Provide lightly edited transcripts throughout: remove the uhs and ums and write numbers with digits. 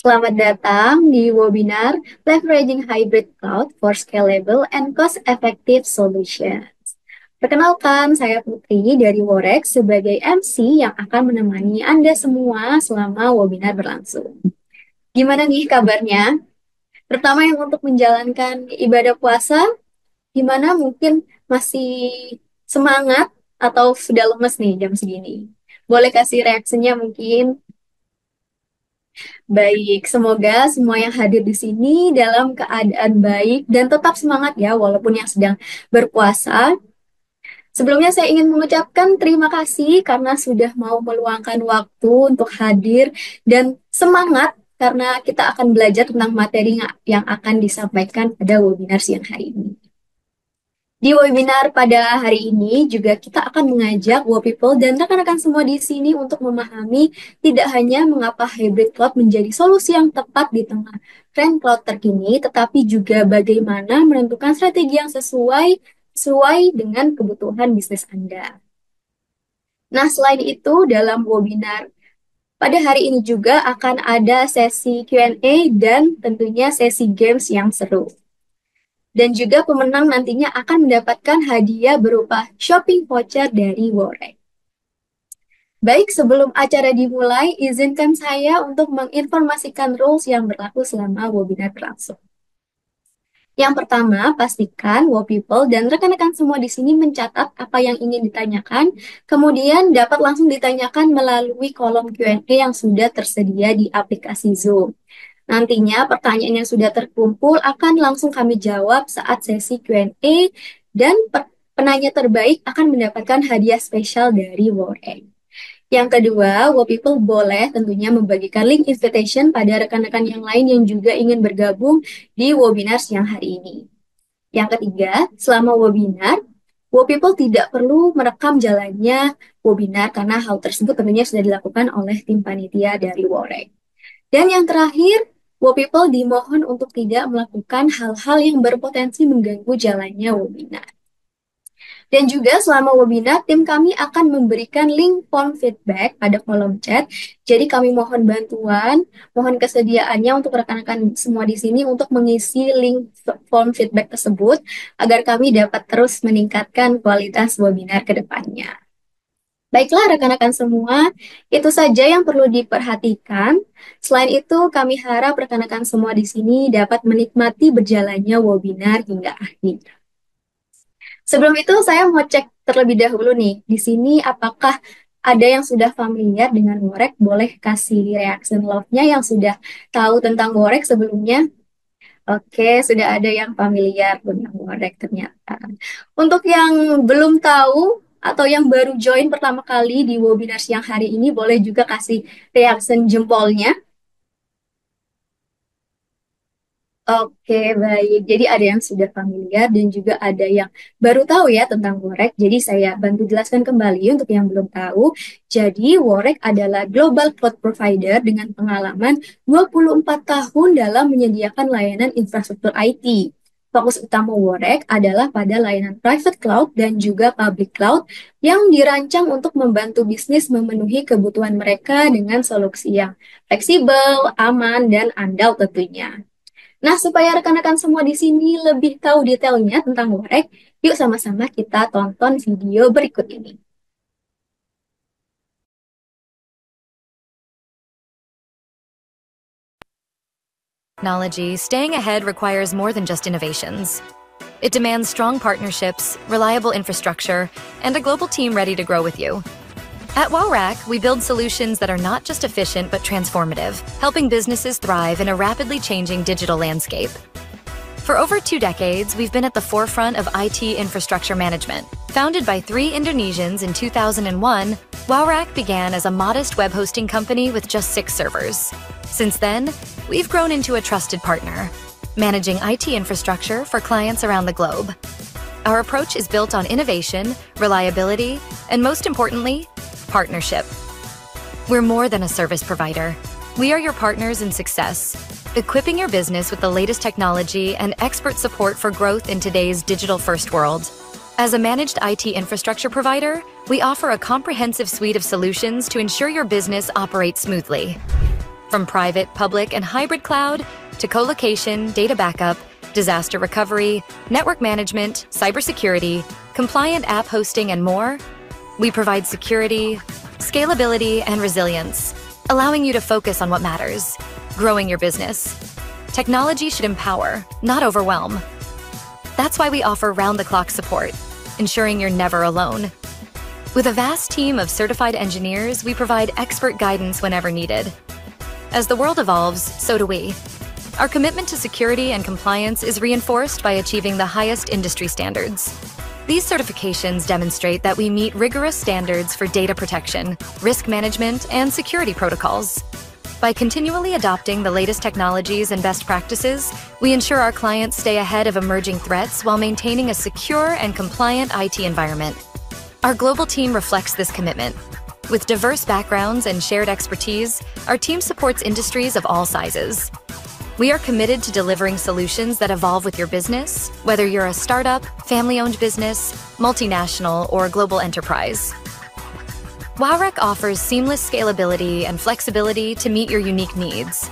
Selamat datang di webinar Leveraging Hybrid Cloud for Scalable and Cost-Effective Solutions. Perkenalkan, saya Putri dari Worex sebagai MC yang akan menemani Anda semua selama webinar berlangsung. Gimana nih kabarnya? Pertama yang untuk menjalankan ibadah puasa, gimana mungkin masih semangat atau sudah lemes nih jam segini? Boleh kasih reaksinya mungkin? Baik, semoga semua yang hadir di sini dalam keadaan baik dan tetap semangat ya, walaupun yang sedang berpuasa. Sebelumnya saya ingin mengucapkan terima kasih karena sudah mau meluangkan waktu untuk hadir dan semangat karena kita akan belajar tentang materi yang akan disampaikan pada webinar siang hari ini. Di webinar pada hari ini juga kita akan mengajak people dan rekan-rekan semua di sini untuk memahami tidak hanya mengapa hybrid cloud menjadi solusi yang tepat di tengah tren cloud terkini, tetapi juga bagaimana menentukan strategi yang sesuai dengan kebutuhan bisnis Anda. Nah, selain itu dalam webinar pada hari ini juga akan ada sesi Q&A dan tentunya sesi games yang seru. Dan juga pemenang nantinya akan mendapatkan hadiah berupa shopping voucher dari Worek. Baik, sebelum acara dimulai, izinkan saya untuk menginformasikan rules yang berlaku selama webinar berlangsung. Yang pertama, pastikan people dan rekan-rekan semua di sini mencatat apa yang ingin ditanyakan, kemudian dapat langsung ditanyakan melalui kolom Q&A yang sudah tersedia di aplikasi Zoom. Nantinya pertanyaan yang sudah terkumpul akan langsung kami jawab saat sesi Q&A dan penanya terbaik akan mendapatkan hadiah spesial dari Worek. Yang kedua, people boleh tentunya membagikan link invitation pada rekan-rekan yang lain yang juga ingin bergabung di webinar siang hari ini. Yang ketiga, selama webinar, people tidak perlu merekam jalannya webinar karena hal tersebut tentunya sudah dilakukan oleh tim panitia dari Worek. Dan yang terakhir, people dimohon untuk tidak melakukan hal-hal yang berpotensi mengganggu jalannya webinar. Dan juga selama webinar, tim kami akan memberikan link form feedback pada kolom chat. Jadi kami mohon bantuan, mohon kesediaannya untuk rekan-rekan semua di sini untuk mengisi link form feedback tersebut agar kami dapat terus meningkatkan kualitas webinar ke depannya. Baiklah rekan-rekan semua, itu saja yang perlu diperhatikan. Selain itu, kami harap rekan-rekan semua di sini dapat menikmati berjalannya webinar hingga akhir. Sebelum itu, saya mau cek terlebih dahulu nih, di sini apakah ada yang sudah familiar dengan Worek? Boleh kasih reaction love-nya yang sudah tahu tentang Worek sebelumnya? Oke, sudah ada yang familiar dengan Worek ternyata. Untuk yang belum tahu atau yang baru join pertama kali di webinar siang hari ini, boleh juga kasih reaction jempolnya. Oke, baik. Jadi ada yang sudah familiar dan juga ada yang baru tahu ya tentang Worek. Jadi saya bantu jelaskan kembali untuk yang belum tahu. Jadi Worek adalah global cloud provider dengan pengalaman 24 tahun dalam menyediakan layanan infrastruktur IT. Fokus utama Worek adalah pada layanan private cloud dan juga public cloud yang dirancang untuk membantu bisnis memenuhi kebutuhan mereka dengan solusi yang fleksibel, aman, dan andal tentunya. Nah, supaya rekan-rekan semua di sini lebih tahu detailnya tentang Worek, yuk sama-sama kita tonton video berikut ini. Technology, staying ahead requires more than just innovations. It demands strong partnerships, reliable infrastructure, and a global team ready to grow with you. At WowRack, we build solutions that are not just efficient but transformative, helping businesses thrive in a rapidly changing digital landscape. For over 2 decades, we've been at the forefront of IT infrastructure management. Founded by 3 Indonesians in 2001, WowRack began as a modest web hosting company with just 6 servers. Since then, we've grown into a trusted partner, managing IT infrastructure for clients around the globe. Our approach is built on innovation, reliability, and most importantly, partnership. We're more than a service provider. We are your partners in success, equipping your business with the latest technology and expert support for growth in today's digital-first world. As a managed IT infrastructure provider, we offer a comprehensive suite of solutions to ensure your business operates smoothly. From private, public, and hybrid cloud to co-location, data backup, disaster recovery, network management, cybersecurity, compliant app hosting, and more, we provide security, scalability, and resilience, allowing you to focus on what matters, growing your business. Technology should empower, not overwhelm. That's why we offer round-the-clock support, ensuring you're never alone. With a vast team of certified engineers, we provide expert guidance whenever needed. As the world evolves, so do we. Our commitment to security and compliance is reinforced by achieving the highest industry standards. These certifications demonstrate that we meet rigorous standards for data protection, risk management, and security protocols. By continually adopting the latest technologies and best practices, we ensure our clients stay ahead of emerging threats while maintaining a secure and compliant IT environment. Our global team reflects this commitment. With diverse backgrounds and shared expertise, our team supports industries of all sizes. We are committed to delivering solutions that evolve with your business, whether you're a startup, family-owned business, multinational, or global enterprise. WowRec offers seamless scalability and flexibility to meet your unique needs.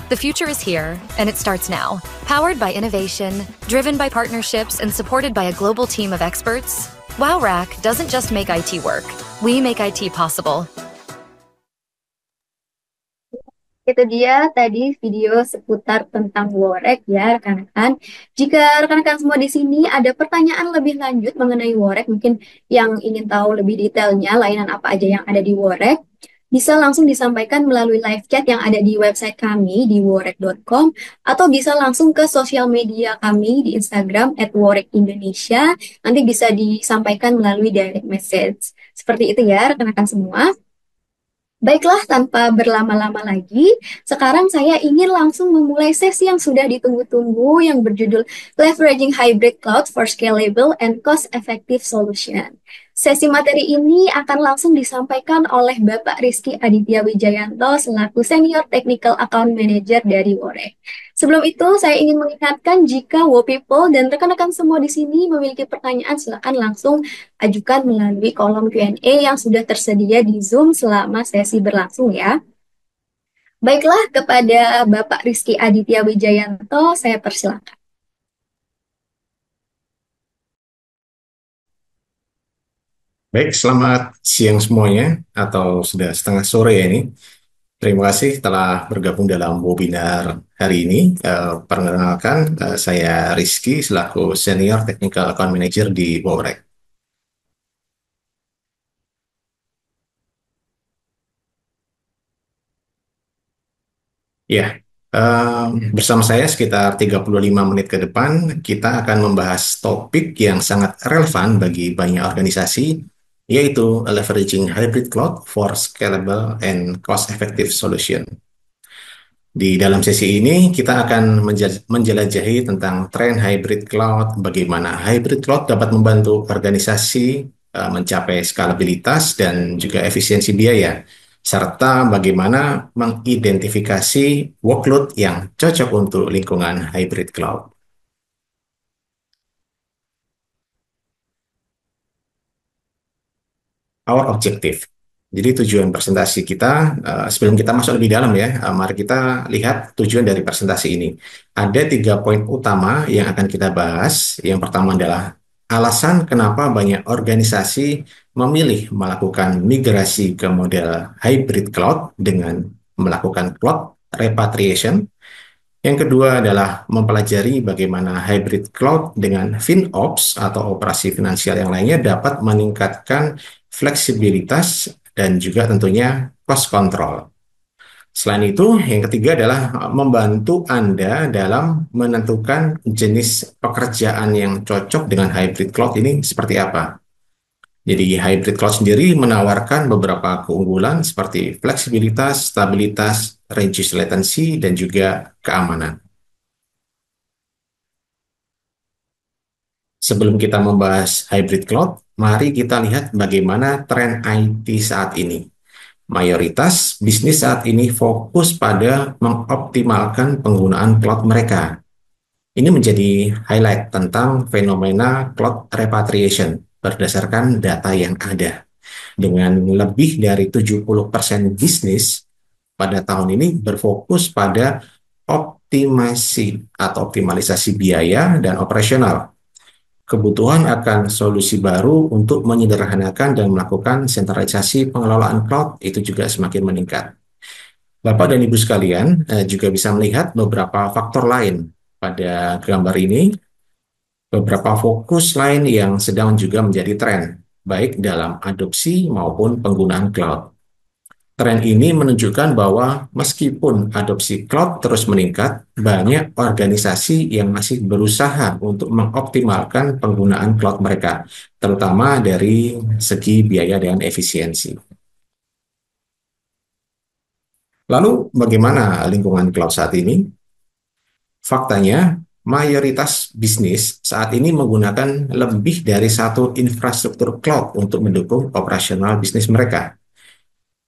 The future is here, and it starts now. Powered by innovation, driven by partnerships, and supported by a global team of experts, WowRack doesn't just make IT work. We make IT possible. Itu dia tadi video seputar tentang Worek ya rekan-rekan. Jika rekan-rekan semua di sini ada pertanyaan lebih lanjut mengenai Worek, mungkin yang ingin tahu lebih detailnya layanan apa aja yang ada di Worek, bisa langsung disampaikan melalui live chat yang ada di website kami di worek.com atau bisa langsung ke sosial media kami di Instagram @worekindonesia. Nanti bisa disampaikan melalui direct message. Seperti itu ya rekan-rekan semua. Baiklah, tanpa berlama-lama lagi, sekarang saya ingin langsung memulai sesi yang sudah ditunggu-tunggu yang berjudul Leveraging Hybrid Cloud for Scalable and Cost-Effective Solution. Sesi materi ini akan langsung disampaikan oleh Bapak Rizky Aditya Wijayanto selaku Senior Technical Account Manager dari Worek. Sebelum itu, saya ingin mengingatkan jika People dan rekan-rekan semua di sini memiliki pertanyaan, silakan langsung ajukan melalui kolom Q&A yang sudah tersedia di Zoom selama sesi berlangsung ya. Baiklah, kepada Bapak Rizky Aditya Wijayanto, saya persilakan. Baik, selamat siang semuanya, atau sudah setengah sore ya ini. Terima kasih telah bergabung dalam webinar hari ini. Perkenalkan, saya Rizky selaku Senior Technical Account Manager di WowRec. Ya, bersama saya sekitar 35 menit ke depan, kita akan membahas topik yang sangat relevan bagi banyak organisasi, yaitu Leveraging Hybrid Cloud for Scalable and Cost-Effective Solution. Di dalam sesi ini, kita akan menjelajahi tentang tren hybrid cloud, bagaimana hybrid cloud dapat membantu organisasi mencapai skalabilitas dan juga efisiensi biaya, serta bagaimana mengidentifikasi workload yang cocok untuk lingkungan hybrid cloud. Our objective. Jadi tujuan presentasi kita, sebelum kita masuk lebih dalam ya, mari kita lihat tujuan dari presentasi ini. Ada 3 poin utama yang akan kita bahas. Yang pertama adalah alasan kenapa banyak organisasi memilih melakukan migrasi ke model hybrid cloud dengan melakukan cloud repatriation. Yang kedua adalah mempelajari bagaimana hybrid cloud dengan FinOps atau operasi finansial yang lainnya dapat meningkatkan fleksibilitas dan juga tentunya cost control. Selain itu, yang ketiga adalah membantu Anda dalam menentukan jenis pekerjaan yang cocok dengan hybrid cloud ini seperti apa. Jadi hybrid cloud sendiri menawarkan beberapa keunggulan seperti fleksibilitas, stabilitas, reduced latency, dan juga keamanan. Sebelum kita membahas hybrid cloud, mari kita lihat bagaimana tren IT saat ini. Mayoritas bisnis saat ini fokus pada mengoptimalkan penggunaan cloud mereka. Ini menjadi highlight tentang fenomena cloud repatriation berdasarkan data yang ada. Dengan lebih dari 70% bisnis pada tahun ini berfokus pada optimasi atau optimalisasi biaya dan operasional. Kebutuhan akan solusi baru untuk menyederhanakan dan melakukan sentralisasi pengelolaan cloud itu juga semakin meningkat. Bapak dan Ibu sekalian juga bisa melihat beberapa faktor lain pada gambar ini, beberapa fokus lain yang sedang juga menjadi tren, baik dalam adopsi maupun penggunaan cloud. Tren ini menunjukkan bahwa meskipun adopsi cloud terus meningkat, banyak organisasi yang masih berusaha untuk mengoptimalkan penggunaan cloud mereka, terutama dari segi biaya dan efisiensi. Lalu, bagaimana lingkungan cloud saat ini? Faktanya, mayoritas bisnis saat ini menggunakan lebih dari satu infrastruktur cloud untuk mendukung operasional bisnis mereka.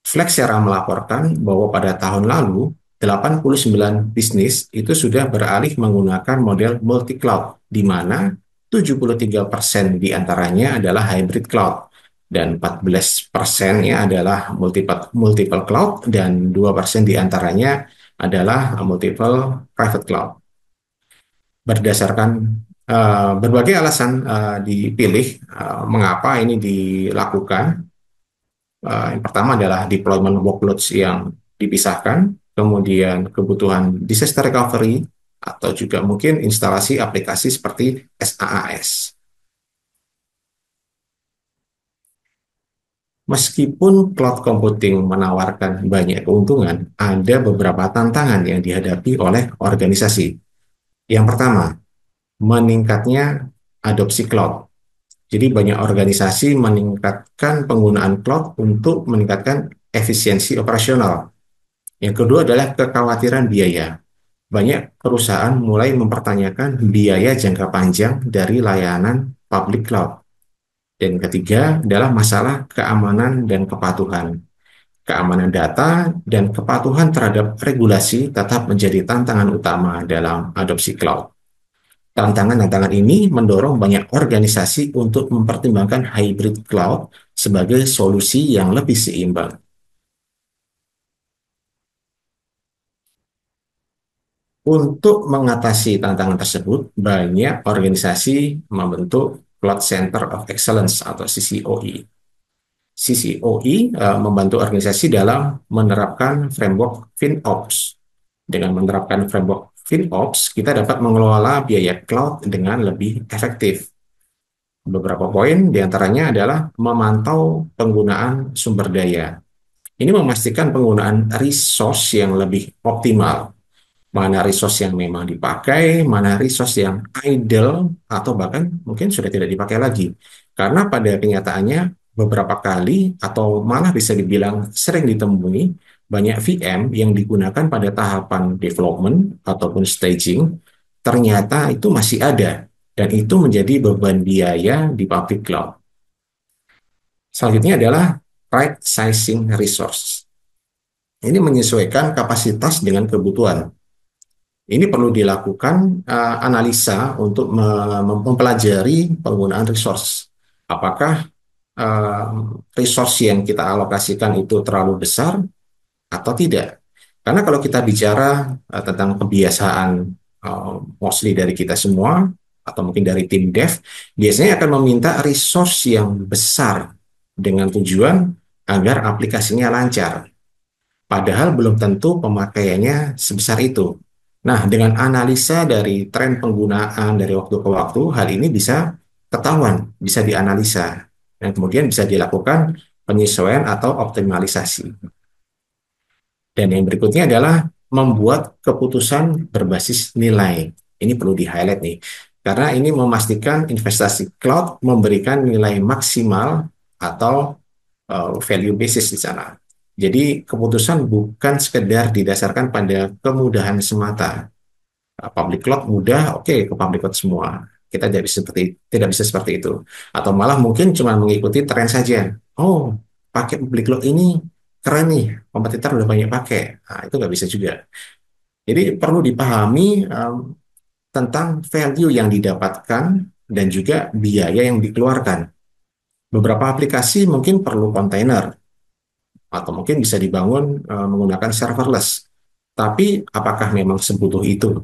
Flexera melaporkan bahwa pada tahun lalu, 89 bisnis itu sudah beralih menggunakan model multi-cloud, di mana 73% diantaranya adalah hybrid cloud, dan 14%-nya adalah multiple cloud, dan 2% diantaranya adalah multiple private cloud. Berdasarkan berbagai alasan dipilih mengapa ini dilakukan. Yang pertama adalah deployment workloads yang dipisahkan, kemudian kebutuhan disaster recovery, atau juga mungkin instalasi aplikasi seperti SaaS. Meskipun cloud computing menawarkan banyak keuntungan, ada beberapa tantangan yang dihadapi oleh organisasi. Yang pertama, meningkatnya adopsi cloud. Jadi banyak organisasi meningkatkan penggunaan cloud untuk meningkatkan efisiensi operasional. Yang kedua adalah kekhawatiran biaya. Banyak perusahaan mulai mempertanyakan biaya jangka panjang dari layanan public cloud. Dan ketiga adalah masalah keamanan dan kepatuhan. Keamanan data dan kepatuhan terhadap regulasi tetap menjadi tantangan utama dalam adopsi cloud. Tantangan-tantangan ini mendorong banyak organisasi untuk mempertimbangkan hybrid cloud sebagai solusi yang lebih seimbang. Untuk mengatasi tantangan tersebut, banyak organisasi membentuk Cloud Center of Excellence atau CCOE. CCOE membantu organisasi dalam menerapkan framework FinOps. Dengan menerapkan framework FinOps, kita dapat mengelola biaya cloud dengan lebih efektif. Beberapa poin diantaranya adalah memantau penggunaan sumber daya. Ini memastikan penggunaan resource yang lebih optimal. Mana resource yang memang dipakai, mana resource yang idle, atau bahkan mungkin sudah tidak dipakai lagi. Karena pada kenyataannya beberapa kali, atau malah bisa dibilang sering ditemui, banyak VM yang digunakan pada tahapan development ataupun staging, ternyata itu masih ada. Dan itu menjadi beban biaya di public cloud. Selanjutnya adalah right sizing resource. Ini menyesuaikan kapasitas dengan kebutuhan. Ini perlu dilakukan analisa untuk mempelajari penggunaan resource. Apakah resource yang kita alokasikan itu terlalu besar atau tidak? Karena kalau kita bicara tentang kebiasaan mostly dari kita semua, atau mungkin dari tim dev, biasanya akan meminta resource yang besar dengan tujuan agar aplikasinya lancar. Padahal belum tentu pemakaiannya sebesar itu. Nah, dengan analisa dari tren penggunaan dari waktu ke waktu, hal ini bisa ketahuan, bisa dianalisa, dan kemudian bisa dilakukan penyesuaian atau optimalisasi. Dan yang berikutnya adalah membuat keputusan berbasis nilai. Ini perlu di-highlight nih, karena ini memastikan investasi cloud memberikan nilai maksimal atau value basis di sana. Jadi keputusan bukan sekedar didasarkan pada kemudahan semata. Public cloud mudah, oke, ke public cloud semua. Kita tidak bisa seperti itu. Atau malah mungkin cuma mengikuti tren saja. Oh, pakai public cloud ini keren nih, kompetitor udah banyak pakai. Nah, itu nggak bisa juga. Jadi perlu dipahami tentang value yang didapatkan dan juga biaya yang dikeluarkan. Beberapa aplikasi mungkin perlu kontainer, atau mungkin bisa dibangun menggunakan serverless. Tapi apakah memang sebutuh itu?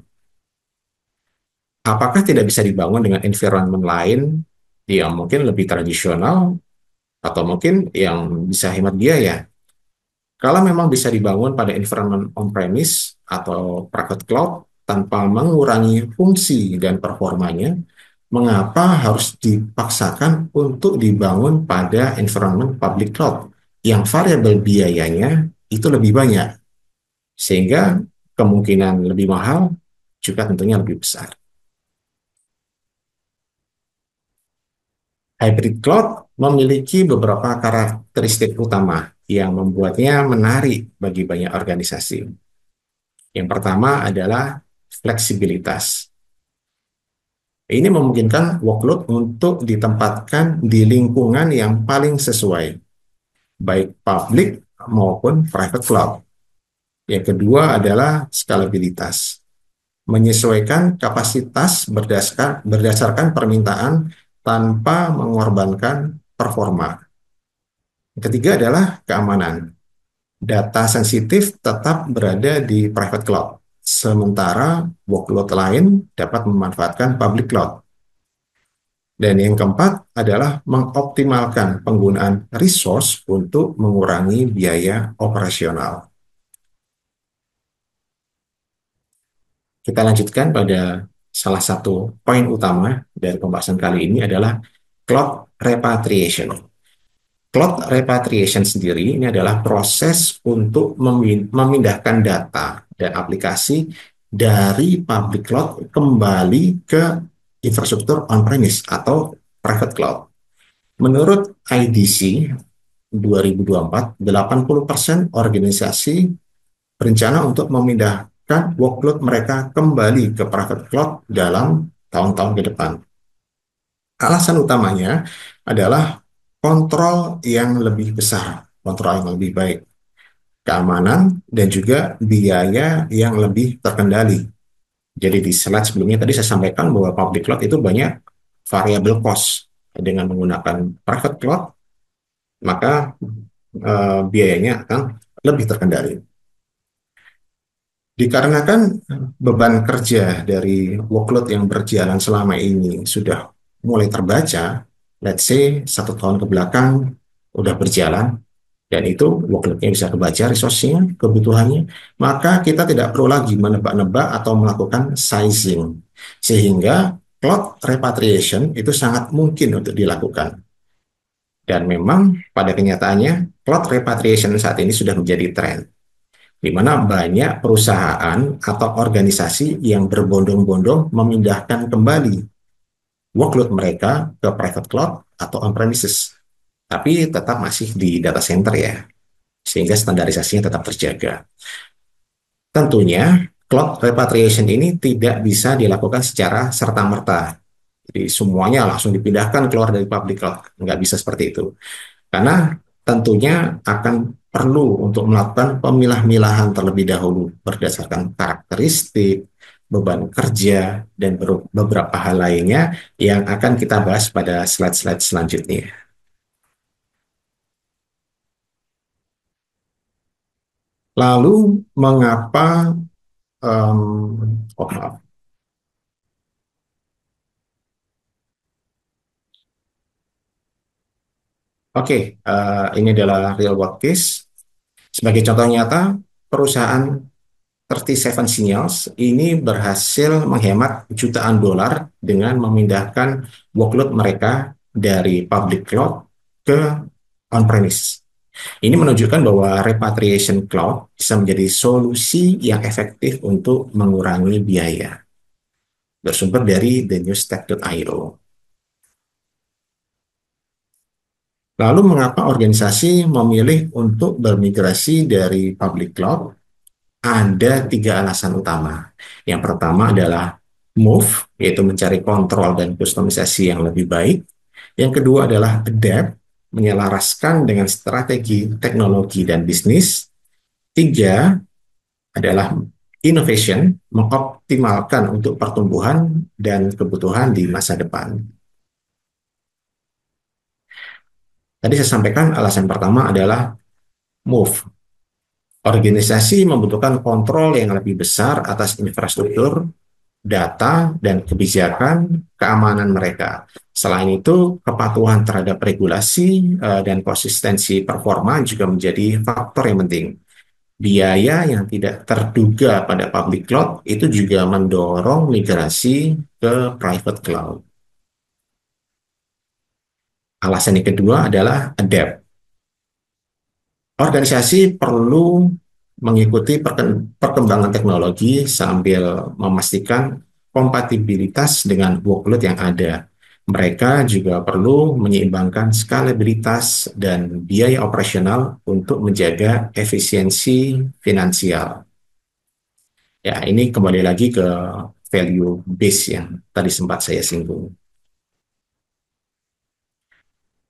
Apakah tidak bisa dibangun dengan environment lain yang mungkin lebih tradisional atau mungkin yang bisa hemat biaya? Kalau memang bisa dibangun pada environment on-premise atau private cloud tanpa mengurangi fungsi dan performanya, mengapa harus dipaksakan untuk dibangun pada environment public cloud yang variabel biayanya itu lebih banyak, sehingga kemungkinan lebih mahal juga tentunya lebih besar. Hybrid cloud memiliki beberapa karakteristik utama yang membuatnya menarik bagi banyak organisasi. Yang pertama adalah fleksibilitas. Ini memungkinkan workload untuk ditempatkan di lingkungan yang paling sesuai, baik public maupun private cloud. Yang kedua adalah scalabilitas, menyesuaikan kapasitas berdasarkan permintaan tanpa mengorbankan performa. Yang ketiga adalah keamanan. Data sensitif tetap berada di private cloud, sementara workload lain dapat memanfaatkan public cloud. Dan yang keempat adalah mengoptimalkan penggunaan resource untuk mengurangi biaya operasional. Kita lanjutkan pada salah satu poin utama dari pembahasan kali ini adalah cloud repatriation. Cloud repatriation sendiri ini adalah proses untuk memindahkan data dan aplikasi dari public cloud kembali ke infrastruktur on-premise atau private cloud. Menurut IDC 2024, 80% organisasi berencana untuk memindahkan workload mereka kembali ke private cloud dalam tahun-tahun ke depan. Alasan utamanya adalah kontrol yang lebih besar, kontrol yang lebih baik, keamanan, dan juga biaya yang lebih terkendali. Jadi di slide sebelumnya tadi saya sampaikan bahwa public cloud itu banyak variable cost. Dengan menggunakan private cloud, maka biayanya akan lebih terkendali. Dikarenakan beban kerja dari workload yang berjalan selama ini sudah mulai terbaca, let's say 1 tahun ke belakang udah berjalan, dan itu workload-nya bisa kebaca resource-nya, kebutuhannya, maka kita tidak perlu lagi menebak-nebak atau melakukan sizing. Sehingga cloud repatriation itu sangat mungkin untuk dilakukan. Dan memang pada kenyataannya, cloud repatriation saat ini sudah menjadi tren, di mana banyak perusahaan atau organisasi yang berbondong-bondong memindahkan kembali workload mereka ke private cloud atau on-premises. Tapi tetap masih di data center ya, sehingga standarisasinya tetap terjaga. Tentunya, cloud repatriation ini tidak bisa dilakukan secara serta-merta. Jadi semuanya langsung dipindahkan keluar dari public cloud. Nggak bisa seperti itu. Karena tentunya akan perlu untuk melakukan pemilah-milahan terlebih dahulu berdasarkan karakteristik, beban kerja, dan beberapa hal lainnya yang akan kita bahas pada slide-slide selanjutnya. Lalu, mengapa oh, maaf. Oke, ini adalah real world case. Sebagai contoh nyata, perusahaan 37 Signals ini berhasil menghemat jutaan dolar dengan memindahkan workload mereka dari public cloud ke on-premise. Ini menunjukkan bahwa repatriation cloud bisa menjadi solusi yang efektif untuk mengurangi biaya. Bersumber dari thenewstack.io. Lalu mengapa organisasi memilih untuk bermigrasi dari public cloud? Ada 3 alasan utama. Yang pertama adalah move, yaitu mencari kontrol dan kustomisasi yang lebih baik. Yang kedua adalah adapt, menyelaraskan dengan strategi teknologi dan bisnis. 3 adalah innovation, mengoptimalkan untuk pertumbuhan dan kebutuhan di masa depan. Tadi saya sampaikan alasan pertama adalah Move. Organisasi membutuhkan kontrol yang lebih besar atas infrastruktur, data, dan kebijakan keamanan mereka. Selain itu, kepatuhan terhadap regulasi dan konsistensi performa juga menjadi faktor yang penting. Biaya yang tidak terduga pada public cloud itu juga mendorong migrasi ke private cloud. Alasan yang kedua adalah adapt. Organisasi perlu mengikuti perkembangan teknologi sambil memastikan kompatibilitas dengan workload yang ada. Mereka juga perlu menyeimbangkan skalabilitas dan biaya operasional untuk menjaga efisiensi finansial. Ya, ini kembali lagi ke value base yang tadi sempat saya singgung.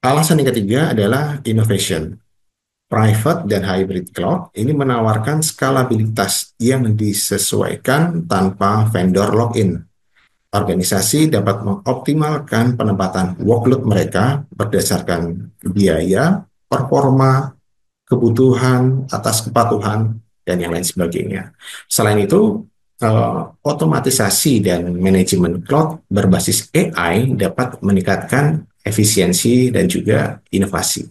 Alasan yang ketiga adalah innovation. Private dan hybrid cloud ini menawarkan skalabilitas yang disesuaikan tanpa vendor login. Organisasi dapat mengoptimalkan penempatan workload mereka berdasarkan biaya, performa, kebutuhan, atas kepatuhan, dan yang lain sebagainya. Selain itu, otomatisasi dan manajemen cloud berbasis AI dapat meningkatkan efisiensi dan juga inovasi.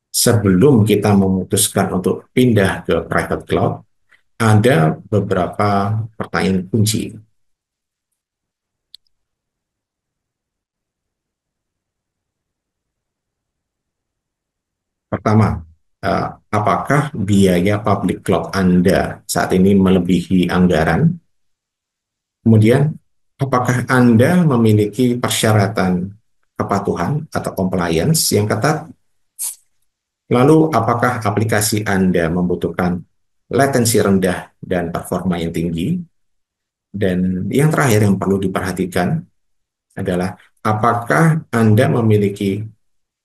Sebelum kita memutuskan untuk pindah ke private cloud, ada beberapa pertanyaan kunci. Pertama, apakah biaya public cloud Anda saat ini melebihi anggaran? Kemudian, apakah Anda memiliki persyaratan kepatuhan atau compliance yang ketat? Lalu, apakah aplikasi Anda membutuhkan latensi rendah dan performa yang tinggi? Dan yang terakhir yang perlu diperhatikan adalah apakah Anda memiliki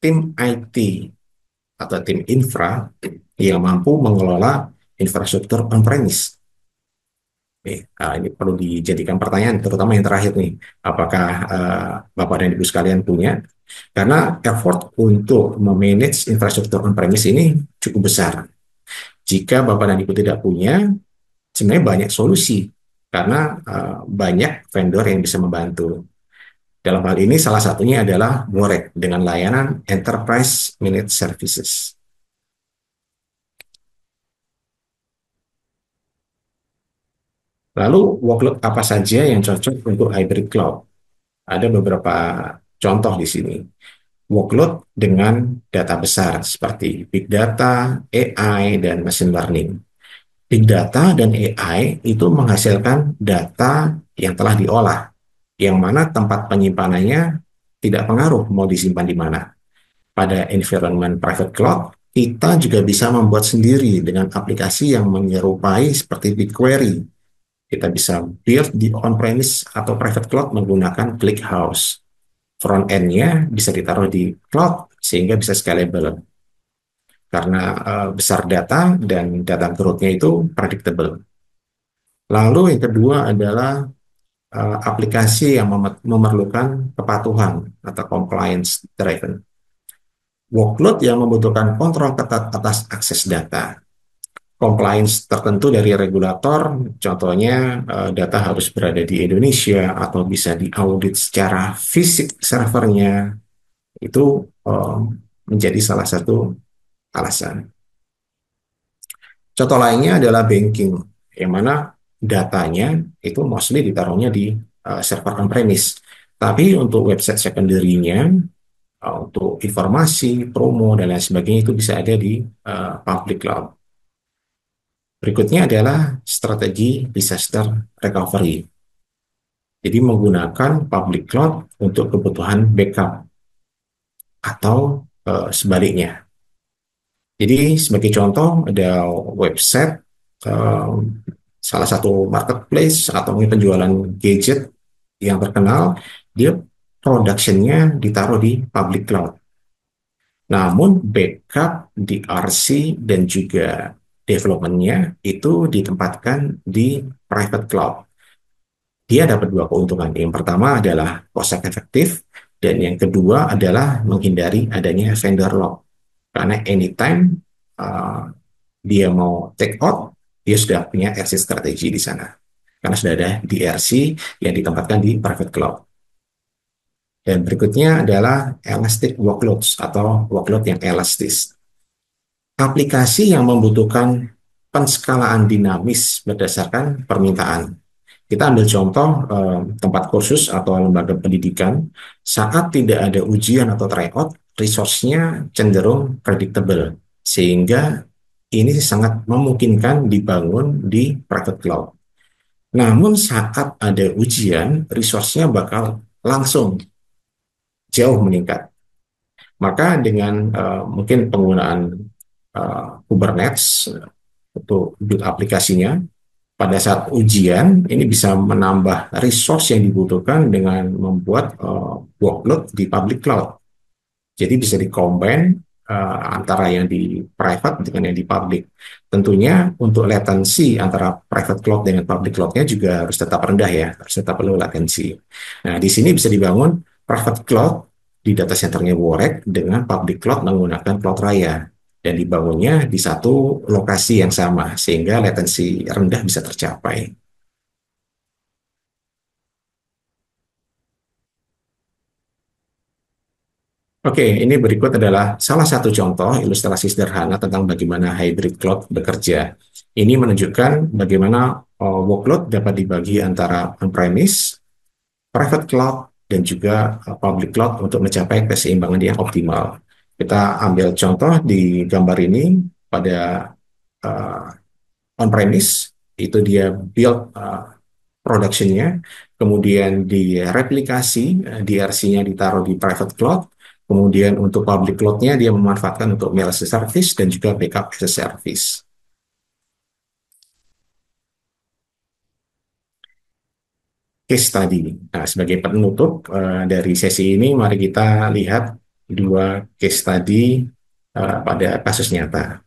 tim IT atau tim infra yang mampu mengelola infrastruktur on-premise. Ini perlu dijadikan pertanyaan, terutama yang terakhir nih. Apakah Bapak dan Ibu sekalian punya? Karena effort untuk memanage infrastruktur on-premise ini cukup besar. Jika Bapak dan Ibu tidak punya, sebenarnya banyak solusi. Karena banyak vendor yang bisa membantu. Dalam hal ini salah satunya adalah Worek dengan layanan Enterprise Managed Services. Lalu workload apa saja yang cocok untuk hybrid cloud? Ada beberapa contoh di sini. Workload dengan data besar seperti big data, AI, dan machine learning. Big data dan AI itu menghasilkan data yang telah diolah, yang mana tempat penyimpanannya tidak pengaruh mau disimpan di mana. Pada environment private cloud, kita juga bisa membuat sendiri dengan aplikasi yang menyerupai seperti BigQuery. Kita bisa build di on-premise atau private cloud menggunakan ClickHouse. Front-end-nya bisa ditaruh di cloud sehingga bisa scalable. Karena besar data dan data growth-nya itu predictable. Lalu yang kedua adalah aplikasi yang memerlukan kepatuhan atau compliance driven. Workload yang membutuhkan kontrol ketat atas akses data. Compliance tertentu dari regulator, contohnya data harus berada di Indonesia atau bisa diaudit secara fisik servernya, itu menjadi salah satu alasan. Contoh lainnya adalah banking, yang mana datanya itu mostly ditaruhnya di server on-premise. Tapi untuk website secondary-nya, untuk informasi, promo, dan lain sebagainya itu bisa ada di public cloud. Berikutnya adalah strategi disaster recovery. Jadi menggunakan public cloud untuk kebutuhan backup atau sebaliknya. Jadi sebagai contoh ada website, salah satu marketplace atau penjualan gadget yang terkenal, dia production-nya ditaruh di public cloud. Namun backup, DRC, dan juga development-nya itu ditempatkan di private cloud. Dia dapat dua keuntungan. Yang pertama adalah cost efektif, Dan yang kedua adalah menghindari adanya vendor lock. Karena anytime uh, dia mau take out, dia sudah punya exit strategi di sana. Karena sudah ada DRC yang ditempatkan di private cloud. Dan berikutnya adalah elastic workloads atau workload yang elastis. Aplikasi yang membutuhkan penskalaan dinamis berdasarkan permintaan. Kita ambil contoh tempat kursus atau lembaga pendidikan, saat tidak ada ujian atau tryout, resource-nya cenderung predictable, sehingga ini sangat memungkinkan dibangun di private cloud. Namun saat ada ujian, resource-nya bakal langsung jauh meningkat. Maka dengan mungkin penggunaan Kubernetes untuk build aplikasinya, pada saat ujian ini bisa menambah resource yang dibutuhkan dengan membuat workload di public cloud. Jadi bisa di-combine antara yang di private dengan yang di public. Tentunya untuk latency antara private cloud dengan public cloud-nya juga harus tetap rendah ya, harus tetap low latency. Nah, di sini bisa dibangun private cloud di data centernya Warek dengan public cloud menggunakan cloud raya dan dibangunnya di satu lokasi yang sama sehingga latency rendah bisa tercapai. Oke, ini berikut adalah salah satu contoh ilustrasi sederhana tentang bagaimana hybrid cloud bekerja. Ini menunjukkan bagaimana workload dapat dibagi antara on-premise, private cloud, dan juga public cloud untuk mencapai keseimbangan yang optimal. Kita ambil contoh di gambar ini pada uh, on-premise, itu dia build production-nya, kemudian direplikasi, DRC-nya ditaruh di private cloud, kemudian untuk public cloud-nya dia memanfaatkan untuk mail as a service dan juga backup as a service. Case study. Nah, sebagai penutup dari sesi ini, mari kita lihat dua case study pada kasus nyata.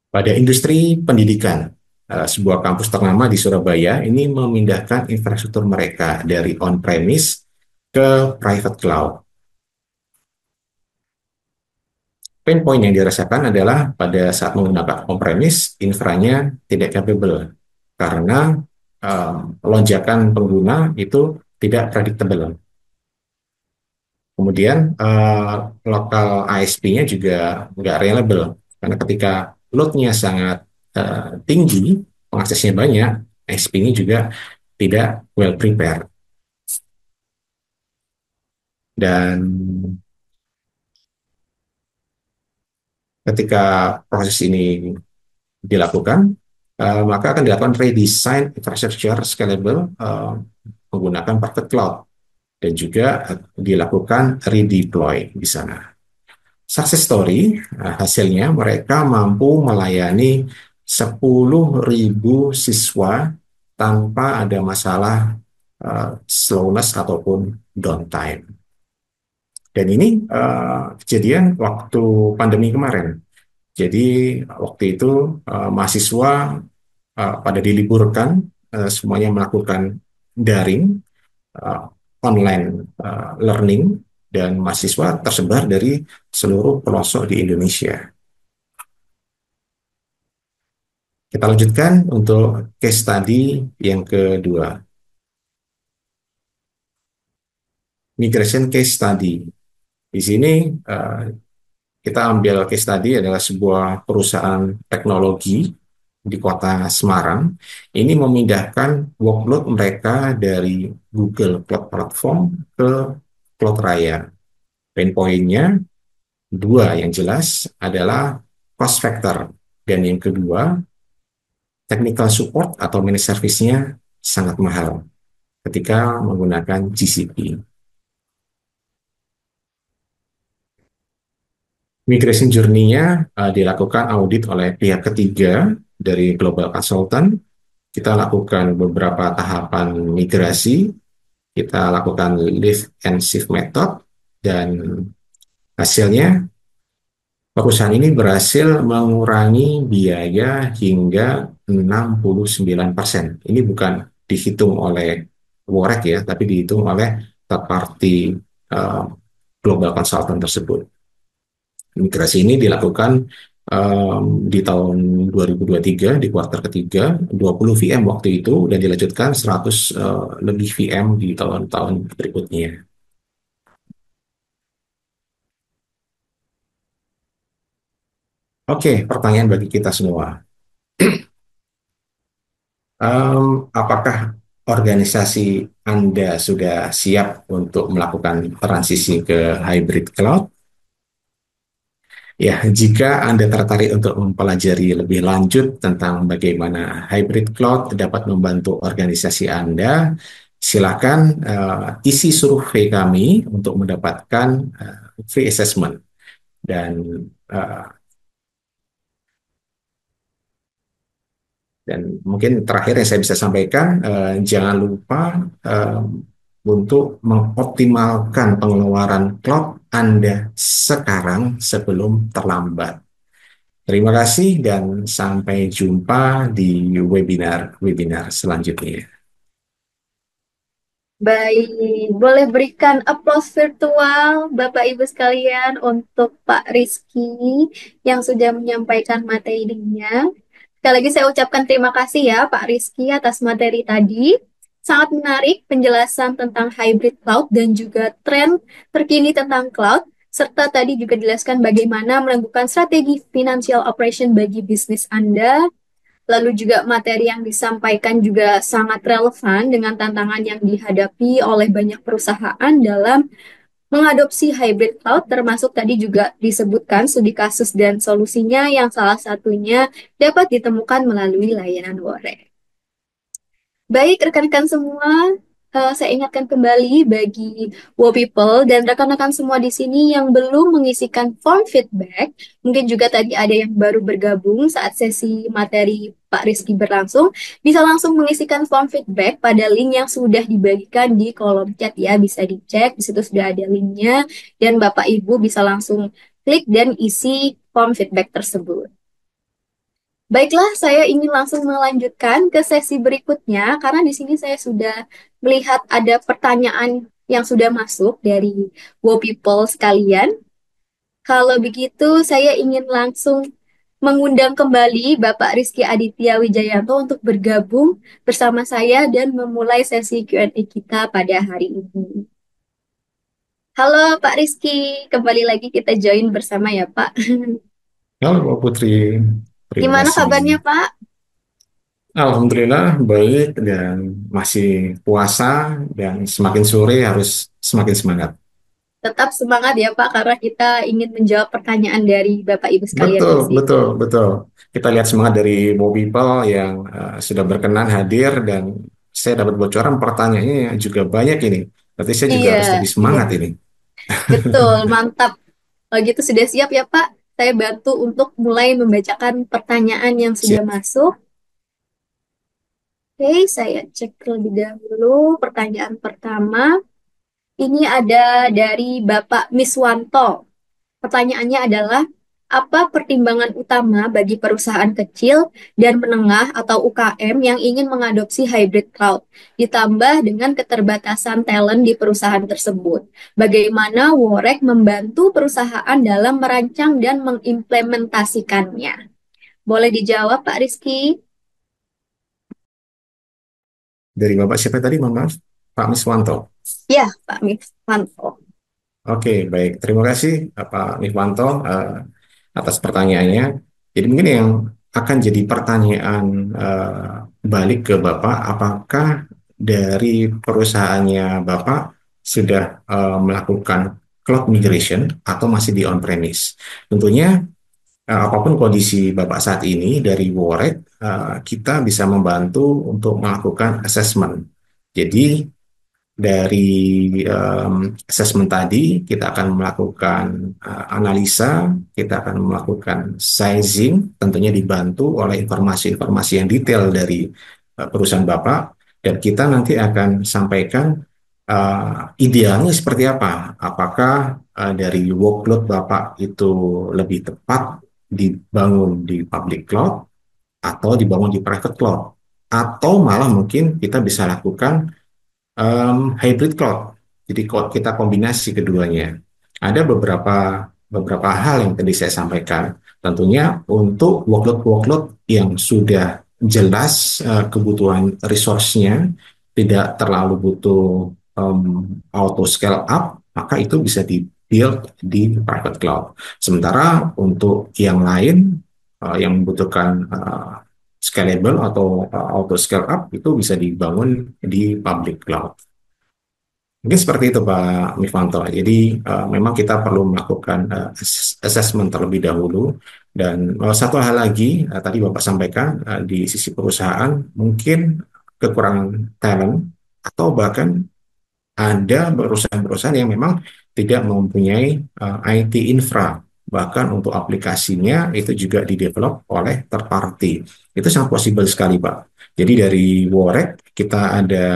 Pada industri pendidikan, sebuah kampus ternama di Surabaya ini memindahkan infrastruktur mereka dari on-premise ke private cloud. Pain point yang dirasakan adalah pada saat menggunakan on-premise, infranya tidak capable karena lonjakan pengguna itu tidak predictable. Kemudian lokal ISP-nya juga nggak reliable karena ketika load-nya sangat tinggi, pengaksesnya banyak, ISP-nya juga tidak well prepared. Dan ketika proses ini dilakukan, maka akan dilakukan redesign infrastructure scalable menggunakan private cloud dan juga dilakukan redeploy di sana. Success story, hasilnya mereka mampu melayani 10.000 siswa tanpa ada masalah slowness ataupun downtime. Dan ini kejadian waktu pandemi kemarin. Jadi waktu itu mahasiswa pada diliburkan, semuanya melakukan daring, online learning, dan mahasiswa tersebar dari seluruh pelosok di Indonesia. Kita lanjutkan untuk case study yang kedua. Migration case study. Di sini kita ambil case study adalah sebuah perusahaan teknologi di kota Semarang. Ini memindahkan workload mereka dari Google Cloud Platform ke Cloud Raya. Pain point-nya dua yang jelas adalah cost factor. Dan yang kedua, technical support atau managed service-nya sangat mahal ketika menggunakan GCP. Migration journey-nya dilakukan audit oleh pihak ketiga dari global consultant. Kita lakukan beberapa tahapan migrasi, kita lakukan lift and shift method, dan hasilnya perusahaan ini berhasil mengurangi biaya hingga 69%. Ini bukan dihitung oleh Worek ya, tapi dihitung oleh third party uh, global consultant tersebut. Migrasi ini dilakukan di tahun 2023, di kuartal ketiga, 20 VM waktu itu, dan dilanjutkan 100 lebih VM di tahun-tahun berikutnya. Oke, pertanyaan bagi kita semua. Apakah organisasi Anda sudah siap untuk melakukan transisi ke hybrid cloud? Ya, jika Anda tertarik untuk mempelajari lebih lanjut tentang bagaimana hybrid cloud dapat membantu organisasi Anda, silakan isi survei kami untuk mendapatkan free assessment. Dan uh, Dan mungkin terakhir yang saya bisa sampaikan, jangan lupa untuk mengoptimalkan pengeluaran cloud Anda sekarang sebelum terlambat. Terima kasih dan sampai jumpa di webinar-webinar selanjutnya. Baik, boleh berikan aplaus virtual Bapak Ibu sekalian untuk Pak Rizky yang sudah menyampaikan materinya. Sekali lagi saya ucapkan terima kasih ya Pak Rizky atas materi tadi. Sangat menarik penjelasan tentang hybrid cloud dan juga tren terkini tentang cloud, serta tadi juga dijelaskan bagaimana melakukan strategi financial operation bagi bisnis Anda. Lalu juga materi yang disampaikan juga sangat relevan dengan tantangan yang dihadapi oleh banyak perusahaan dalam mengadopsi hybrid cloud, termasuk tadi juga disebutkan studi kasus dan solusinya yang salah satunya dapat ditemukan melalui layanan Wore. Baik, rekan-rekan semua, saya ingatkan kembali bagi Wow People dan rekan-rekan semua di sini yang belum mengisikan form feedback, mungkin juga tadi ada yang baru bergabung saat sesi materi Pak Rizky berlangsung, bisa langsung mengisikan form feedback pada link yang sudah dibagikan di kolom chat ya, bisa dicek, di situ sudah ada linknya, dan Bapak Ibu bisa langsung klik dan isi form feedback tersebut. Baiklah, saya ingin langsung melanjutkan ke sesi berikutnya karena di sini saya sudah melihat ada pertanyaan yang sudah masuk dari Wow People sekalian. Kalau begitu, saya ingin langsung mengundang kembali Bapak Rizky Aditya Wijayanto untuk bergabung bersama saya dan memulai sesi Q&A kita pada hari ini. Halo Pak Rizky, kembali lagi kita join bersama ya Pak. Halo Mbak Putri, terima Gimana kasih. kabarnya Pak? Alhamdulillah baik dan masih puasa dan semakin sore harus semakin semangat. Tetap semangat ya Pak, karena kita ingin menjawab pertanyaan dari Bapak Ibu sekalian Betul, di sini. betul, betul. Kita lihat semangat dari Mo People yang sudah berkenan hadir dan saya dapat bocoran pertanyaannya yang juga banyak ini. Berarti saya juga Iya, harus lebih iya, semangat ini. betul, mantap. Kalau gitu sudah siap ya Pak? Saya bantu untuk mulai membacakan pertanyaan yang sudah Siap. masuk. Oke, saya cek terlebih dahulu pertanyaan pertama. Ini ada dari Bapak Miswanto. Pertanyaannya adalah, apa pertimbangan utama bagi perusahaan kecil dan menengah atau UKM yang ingin mengadopsi hybrid cloud, ditambah dengan keterbatasan talent di perusahaan tersebut? Bagaimana Worek membantu perusahaan dalam merancang dan mengimplementasikannya? Boleh dijawab, Pak Rizky? Dari Bapak siapa tadi, mohon maaf? Pak Miswanto. Ya, Pak Miswanto. Oke, baik. Terima kasih Pak Miswanto atas pertanyaannya. Jadi mungkin yang akan jadi pertanyaan balik ke Bapak, apakah dari perusahaannya Bapak sudah melakukan cloud migration atau masih di on-premise? Tentunya apapun kondisi Bapak saat ini dari Worek, kita bisa membantu untuk melakukan assessment. Jadi dari assessment tadi, kita akan melakukan analisa, kita akan melakukan sizing, tentunya dibantu oleh informasi-informasi yang detail dari perusahaan Bapak, dan kita nanti akan sampaikan Idealnya seperti apa? Apakah dari workload Bapak itu lebih tepat dibangun di public cloud atau dibangun di private cloud? Atau malah mungkin kita bisa lakukan hybrid cloud. Jadi kita kombinasi keduanya. Ada beberapa hal yang tadi saya sampaikan. Tentunya untuk workload-workload yang sudah jelas kebutuhan resource-nya tidak terlalu butuh auto scale up, maka itu bisa di build di private cloud. Sementara untuk yang lain yang membutuhkan scalable atau auto scale up itu bisa dibangun di public cloud. Mungkin seperti itu Pak Mifanto. Jadi memang kita perlu melakukan assessment terlebih dahulu. Dan satu hal lagi, tadi Bapak sampaikan di sisi perusahaan mungkin kekurangan talent atau bahkan ada perusahaan-perusahaan yang memang tidak mempunyai IT infra, bahkan untuk aplikasinya itu juga didevelop oleh third party. Itu sangat possible sekali, Pak. Jadi dari Worek kita ada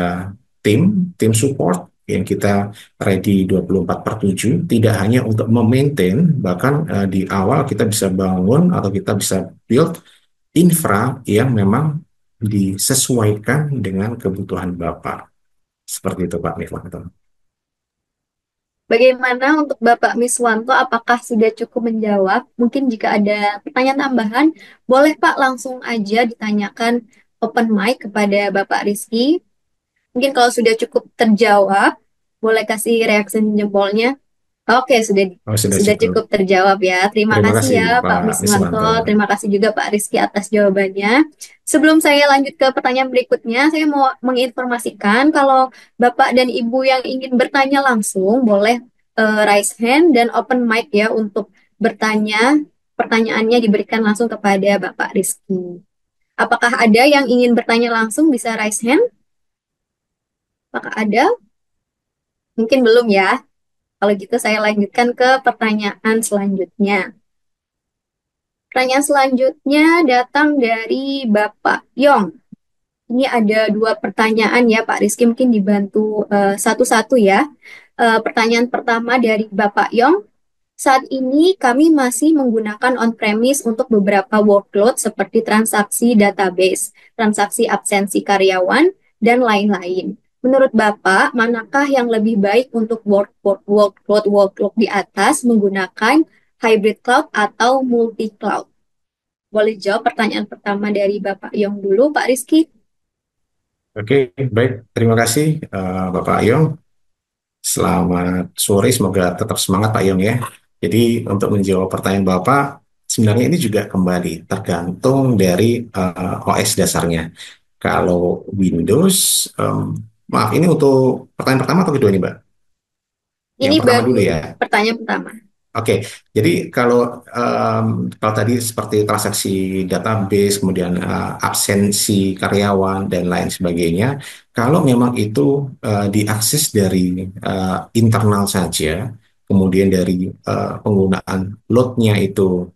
tim support yang kita ready 24/7, tidak hanya untuk memaintain, bahkan di awal kita bisa bangun atau kita bisa build infra yang memang disesuaikan dengan kebutuhan Bapak. Seperti itu Pak Mifanto. Bagaimana untuk Bapak Miswanto? Apakah sudah cukup menjawab? Mungkin jika ada pertanyaan tambahan, boleh Pak langsung aja ditanyakan open mic kepada Bapak Rizky. Mungkin kalau sudah cukup terjawab, boleh kasih reaksi jempolnya. Oke, Oh, sudah sudah cukup. cukup terjawab ya. Terima Terima kasih kasih, ya Pak Pak Miswanto. Miswanto. Terima kasih juga Pak Rizky atas jawabannya. Sebelum saya lanjut ke pertanyaan berikutnya, saya mau menginformasikan kalau Bapak dan Ibu yang ingin bertanya langsung boleh raise hand dan open mic ya untuk bertanya. Pertanyaannya diberikan langsung kepada Bapak Rizky. Apakah ada yang ingin bertanya langsung bisa raise hand? Apakah ada? Mungkin belum ya. Kalau gitu saya lanjutkan ke pertanyaan selanjutnya. Pertanyaan selanjutnya datang dari Bapak Yong. Ini ada dua pertanyaan ya Pak Rizky, mungkin dibantu satu-satu ya. Pertanyaan pertama dari Bapak Yong. Saat ini kami masih menggunakan on-premise untuk beberapa workload seperti transaksi database, transaksi absensi karyawan, dan lain-lain. Menurut Bapak, manakah yang lebih baik untuk workload di atas menggunakan hybrid cloud atau multi-cloud? Boleh jawab pertanyaan pertama dari Bapak Yong dulu, Pak Rizky. Oke, baik. Terima kasih, Bapak Ayong. Selamat sore, semoga tetap semangat Pak Ayong ya. Jadi untuk menjawab pertanyaan Bapak, sebenarnya ini juga kembali tergantung dari OS dasarnya. Kalau Windows, maaf ini untuk pertanyaan pertama atau kedua nih Mbak? Yang Ini pertama baru dulu ya. pertanyaan pertama. Oke, jadi kalau tadi seperti transaksi database, kemudian absensi karyawan dan lain sebagainya, kalau memang itu diakses dari internal saja, kemudian dari penggunaan load-nya itu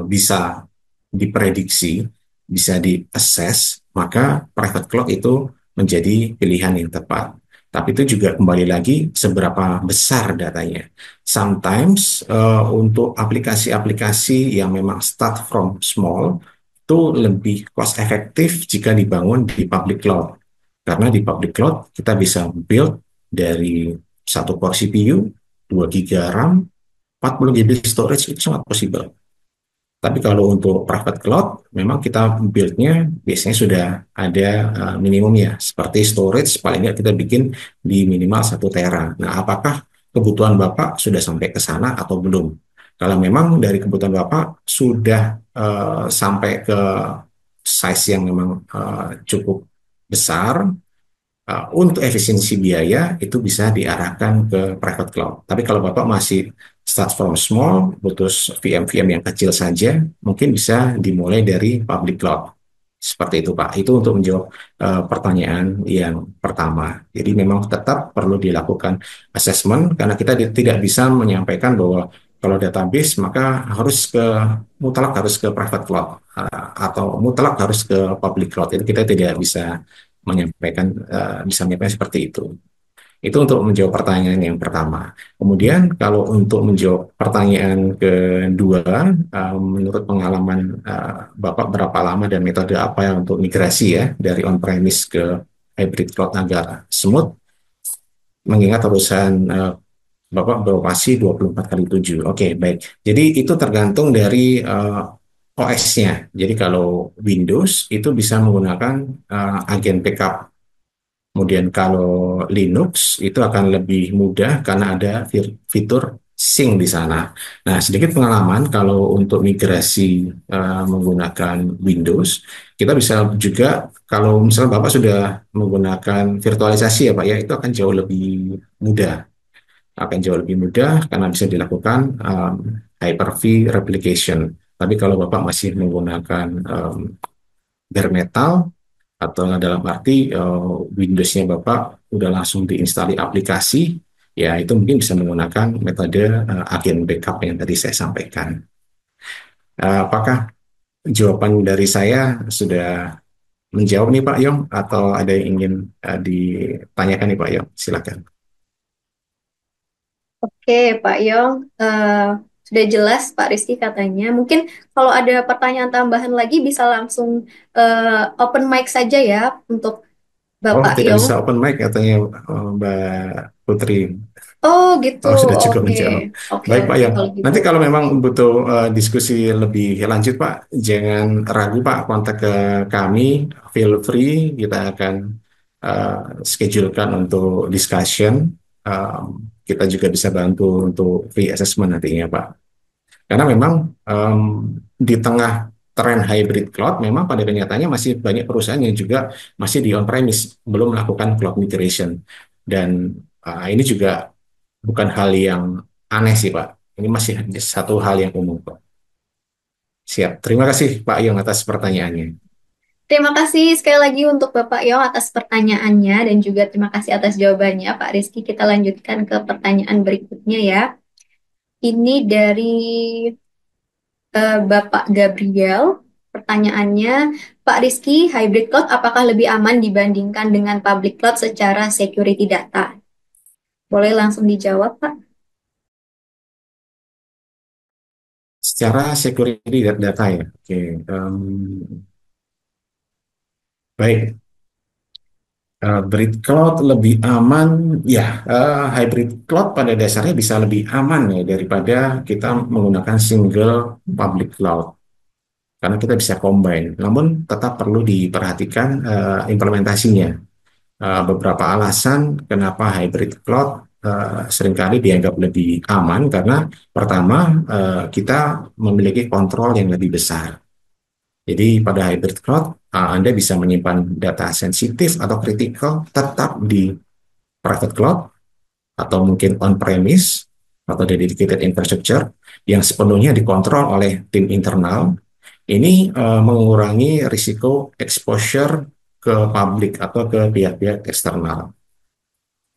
bisa diprediksi, bisa di-assess, maka private cloud itu menjadi pilihan yang tepat. Tapi itu juga kembali lagi seberapa besar datanya. Sometimes untuk aplikasi-aplikasi yang memang start from small itu lebih cost efektif jika dibangun di public cloud. Karena di public cloud kita bisa build dari satu core CPU, 2 GB RAM, 40 GB storage itu sangat possible. Tapi kalau untuk private cloud, memang kita build-nya biasanya sudah ada minimumnya. Seperti storage, paling nggak kita bikin di minimal 1 tera. Nah, apakah kebutuhan Bapak sudah sampai ke sana atau belum? Kalau memang dari kebutuhan Bapak sudah sampai ke size yang memang cukup besar, untuk efisiensi biaya itu bisa diarahkan ke private cloud. Tapi kalau Bapak masih start from small, butuh VM-VM yang kecil saja, mungkin bisa dimulai dari public cloud. Seperti itu Pak. Itu untuk menjawab pertanyaan yang pertama. Jadi memang tetap perlu dilakukan assessment karena kita tidak bisa menyampaikan bahwa kalau database maka mutlak harus ke private cloud atau mutlak harus ke public cloud. Itu kita tidak bisa menyampaikan bisa menyampaikan seperti itu. Itu untuk menjawab pertanyaan yang pertama. Kemudian kalau untuk menjawab pertanyaan kedua, menurut pengalaman Bapak berapa lama dan metode apa yang untuk migrasi ya dari on-premise ke hybrid cloud agar smooth, mengingat urusan Bapak beroperasi 24 kali 7. Oke, baik. Jadi itu tergantung dari OS-nya. Jadi kalau Windows itu bisa menggunakan agen backup. Kemudian kalau Linux itu akan lebih mudah karena ada fitur sync di sana. Nah, sedikit pengalaman kalau untuk migrasi menggunakan Windows, kita bisa juga kalau misalnya Bapak sudah menggunakan virtualisasi ya Pak ya, itu akan jauh lebih mudah. Akan jauh lebih mudah karena bisa dilakukan Hyper-V replication. Tapi kalau Bapak masih menggunakan bare metal, atau dalam arti Windows-nya Bapak udah langsung diinstalli aplikasi, ya itu mungkin bisa menggunakan metode agen backup yang tadi saya sampaikan. Apakah jawaban dari saya sudah menjawab nih Pak Yong, atau ada yang ingin ditanyakan nih Pak Yong? Silakan. Oke, Pak Yong, sudah jelas Pak Rizky katanya. Mungkin kalau ada pertanyaan tambahan lagi bisa langsung open mic saja ya untuk Oh, Bapak tidak Yong. bisa open mic katanya Mbak Putri. Oh gitu, Oh, sudah cukup oke, menjawab. oke, Baik, Pak oke Yang. kalau gitu. Nanti kalau memang butuh diskusi lebih lanjut, Pak, jangan ragu, Pak, kontak ke kami, feel free, kita akan schedulekan untuk discussion. Kita juga bisa bantu untuk free assessment nantinya, Pak. Karena memang di tengah tren hybrid cloud, memang pada kenyataannya masih banyak perusahaan yang juga masih di on-premise, belum melakukan cloud migration. Dan ini juga bukan hal yang aneh sih, Pak. Ini masih satu hal yang umum, Pak. Siap. Terima kasih, Pak Yong, atas pertanyaannya. Terima kasih sekali lagi untuk Bapak Yong atas pertanyaannya dan juga terima kasih atas jawabannya, Pak Rizky. Kita lanjutkan ke pertanyaan berikutnya ya. Ini dari Bapak Gabriel. Pertanyaannya, Pak Rizky, hybrid cloud apakah lebih aman dibandingkan dengan public cloud secara security data? Boleh langsung dijawab, Pak? Secara security data ya. Oke. Baik. Hybrid cloud lebih aman, ya. Hybrid cloud pada dasarnya bisa lebih aman ya daripada kita menggunakan single public cloud karena kita bisa combine. Namun tetap perlu diperhatikan implementasinya. Beberapa alasan kenapa hybrid cloud seringkali dianggap lebih aman karena pertama kita memiliki kontrol yang lebih besar. Jadi pada hybrid cloud Anda bisa menyimpan data sensitif atau kritikal tetap di private cloud atau mungkin on-premise atau dedicated infrastructure yang sepenuhnya dikontrol oleh tim internal. Ini mengurangi risiko exposure ke publik atau ke pihak-pihak eksternal.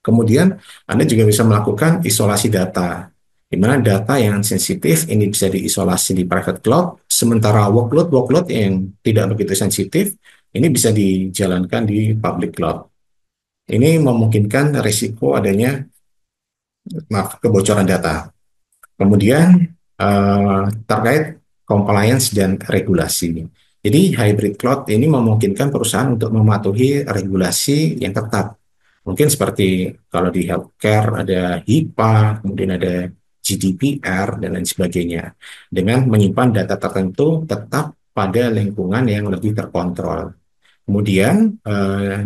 Kemudian Anda juga bisa melakukan isolasi data, di mana data yang sensitif ini bisa diisolasi di private cloud, sementara workload-workload yang tidak begitu sensitif ini bisa dijalankan di public cloud. Ini memungkinkan risiko adanya, maaf, kebocoran data. Kemudian terkait compliance dan regulasi. Jadi hybrid cloud ini memungkinkan perusahaan untuk mematuhi regulasi yang ketat. Mungkin seperti kalau di healthcare ada HIPAA, kemudian ada GDPR dan lain sebagainya. Dengan menyimpan data tertentu tetap pada lingkungan yang lebih terkontrol. Kemudian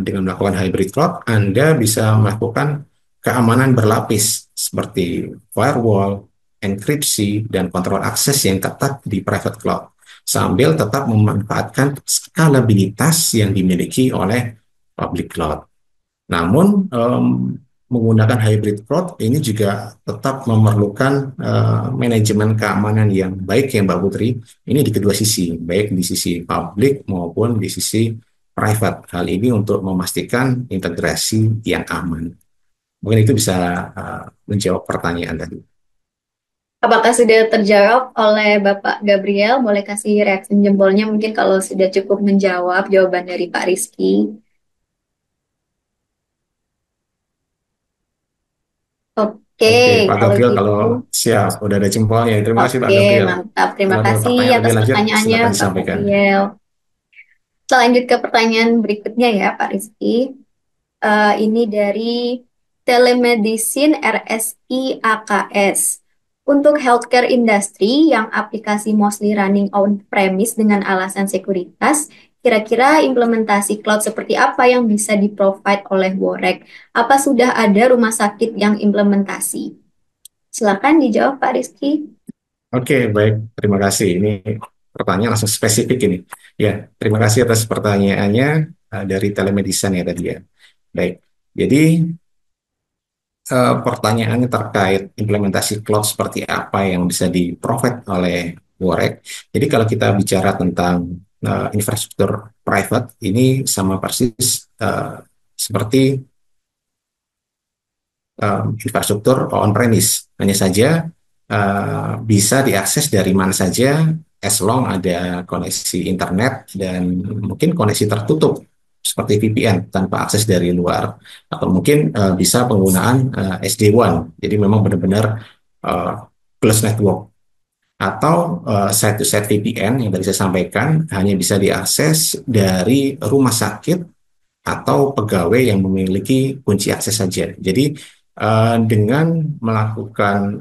dengan melakukan hybrid cloud, Anda bisa melakukan keamanan berlapis seperti firewall, enkripsi, dan kontrol akses yang ketat di private cloud, sambil tetap memanfaatkan skalabilitas yang dimiliki oleh public cloud. Namun, menggunakan hybrid cloud ini juga tetap memerlukan manajemen keamanan yang baik ya Mbak Putri. Ini di kedua sisi, baik di sisi public maupun di sisi private. Hal ini untuk memastikan integrasi yang aman. Mungkin itu bisa menjawab pertanyaan tadi. Apakah sudah terjawab oleh Bapak Gabriel? Boleh kasih reaksi jempolnya mungkin kalau sudah cukup menjawab jawaban dari Pak Rizky. Oke, Oke, Pak kalau Gabriel, kalau gitu. siap, udah ada jempolnya. Terima kasih Pak Oke, Gabriel. mantap. Terima Kalau ada kasih pertanyaan lebih atas lanjut, pertanyaannya, silakan Pak disampaikan. Gabriel. Kita lanjut ke pertanyaan berikutnya ya, Pak Rizky. Ini dari telemedicine RSI AKS. Untuk healthcare industry yang aplikasi mostly running on premise dengan alasan sekuritas, kira-kira implementasi cloud seperti apa yang bisa di-provide oleh Worek? Apa sudah ada rumah sakit yang implementasi? Silakan dijawab Pak Rizky. Oke, baik. Terima kasih. Ini pertanyaan langsung spesifik ini. Ya, terima kasih atas pertanyaannya dari telemedicine ya tadi ya. Baik. Jadi pertanyaannya terkait implementasi cloud seperti apa yang bisa di-provide oleh Worek. Jadi kalau kita bicara tentang infrastruktur private, ini sama persis seperti infrastruktur on-premise. Hanya saja bisa diakses dari mana saja, as long ada koneksi internet dan mungkin koneksi tertutup seperti VPN tanpa akses dari luar, atau mungkin bisa penggunaan SD-WAN. Jadi memang benar-benar uh, closed network. Atau site-to-site VPN yang tadi saya sampaikan hanya bisa diakses dari rumah sakit atau pegawai yang memiliki kunci akses saja. Jadi dengan melakukan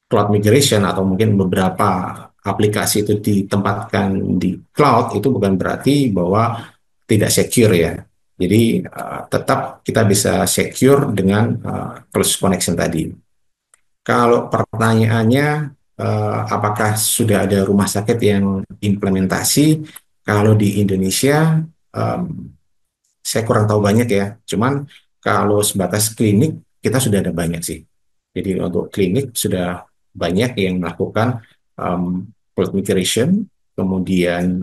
cloud migration atau mungkin beberapa aplikasi itu ditempatkan di cloud, itu bukan berarti bahwa tidak secure ya. Jadi tetap kita bisa secure dengan close connection tadi. Kalau pertanyaannya apakah sudah ada rumah sakit yang implementasi? Kalau di Indonesia saya kurang tahu banyak ya. Cuman kalau sebatas klinik kita sudah ada banyak sih. Jadi untuk klinik sudah banyak yang melakukan cloud migration, kemudian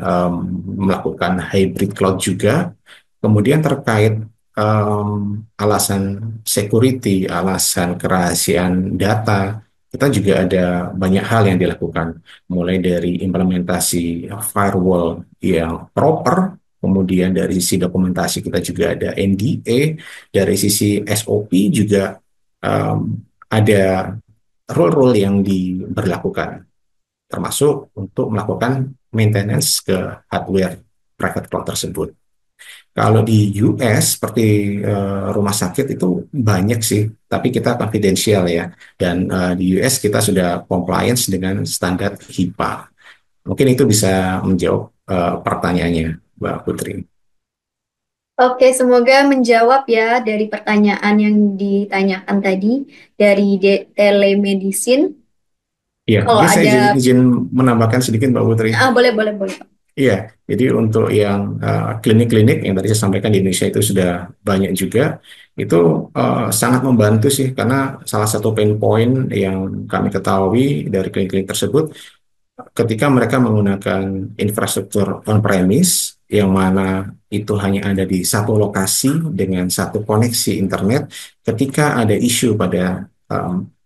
melakukan hybrid cloud juga. Kemudian terkait alasan security, alasan kerahasiaan data, kita juga ada banyak hal yang dilakukan, mulai dari implementasi firewall yang proper, kemudian dari sisi dokumentasi kita juga ada NDA, dari sisi SOP juga ada rule-rule yang diberlakukan, termasuk untuk melakukan maintenance ke hardware private cloud tersebut. Kalau di US seperti rumah sakit itu banyak sih, tapi kita confidential ya. Dan di US kita sudah compliance dengan standar HIPAA. Mungkin itu bisa menjawab pertanyaannya, Mbak Putri. Oke, semoga menjawab ya dari pertanyaan yang ditanyakan tadi dari telemedicine. Iya, Kalau mungkin saya ada, izin menambahkan sedikit, Mbak Putri. boleh, boleh, boleh. Iya, jadi untuk yang klinik-klinik yang tadi saya sampaikan di Indonesia itu sudah banyak juga, itu sangat membantu sih, karena salah satu pain point yang kami ketahui dari klinik-klinik tersebut, ketika mereka menggunakan infrastruktur on-premise, yang mana itu hanya ada di satu lokasi dengan satu koneksi internet, ketika ada isu pada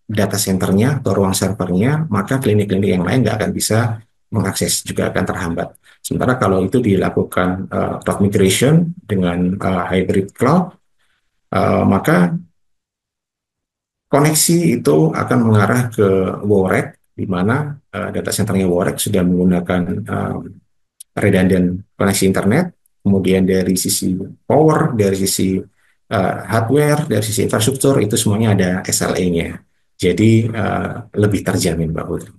data centernya atau ruang servernya, maka klinik-klinik yang lain nggak akan bisa mengakses, juga akan terhambat. Sementara kalau itu dilakukan cloud migration dengan hybrid cloud, maka koneksi itu akan mengarah ke WOREC, di mana data centernya WOREC sudah menggunakan redundant koneksi internet, kemudian dari sisi power, dari sisi hardware, dari sisi infrastruktur, itu semuanya ada SLA-nya. Jadi lebih terjamin, Mbak Putri.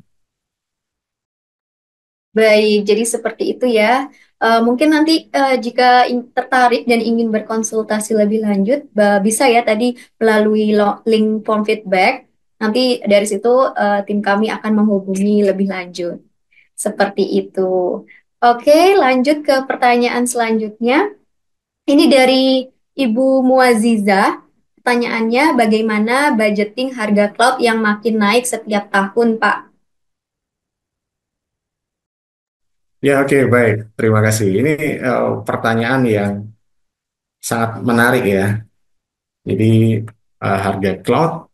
Baik, jadi seperti itu ya. Mungkin nanti jika tertarik dan ingin berkonsultasi lebih lanjut, bisa ya tadi melalui link form feedback. Nanti dari situ tim kami akan menghubungi lebih lanjut. Seperti itu. Oke, lanjut ke pertanyaan selanjutnya. Ini dari Ibu Muaziza. Pertanyaannya, bagaimana budgeting harga cloud yang makin naik setiap tahun, Pak? Ya, oke, baik. Terima kasih. Ini pertanyaan yang sangat menarik ya. Jadi harga cloud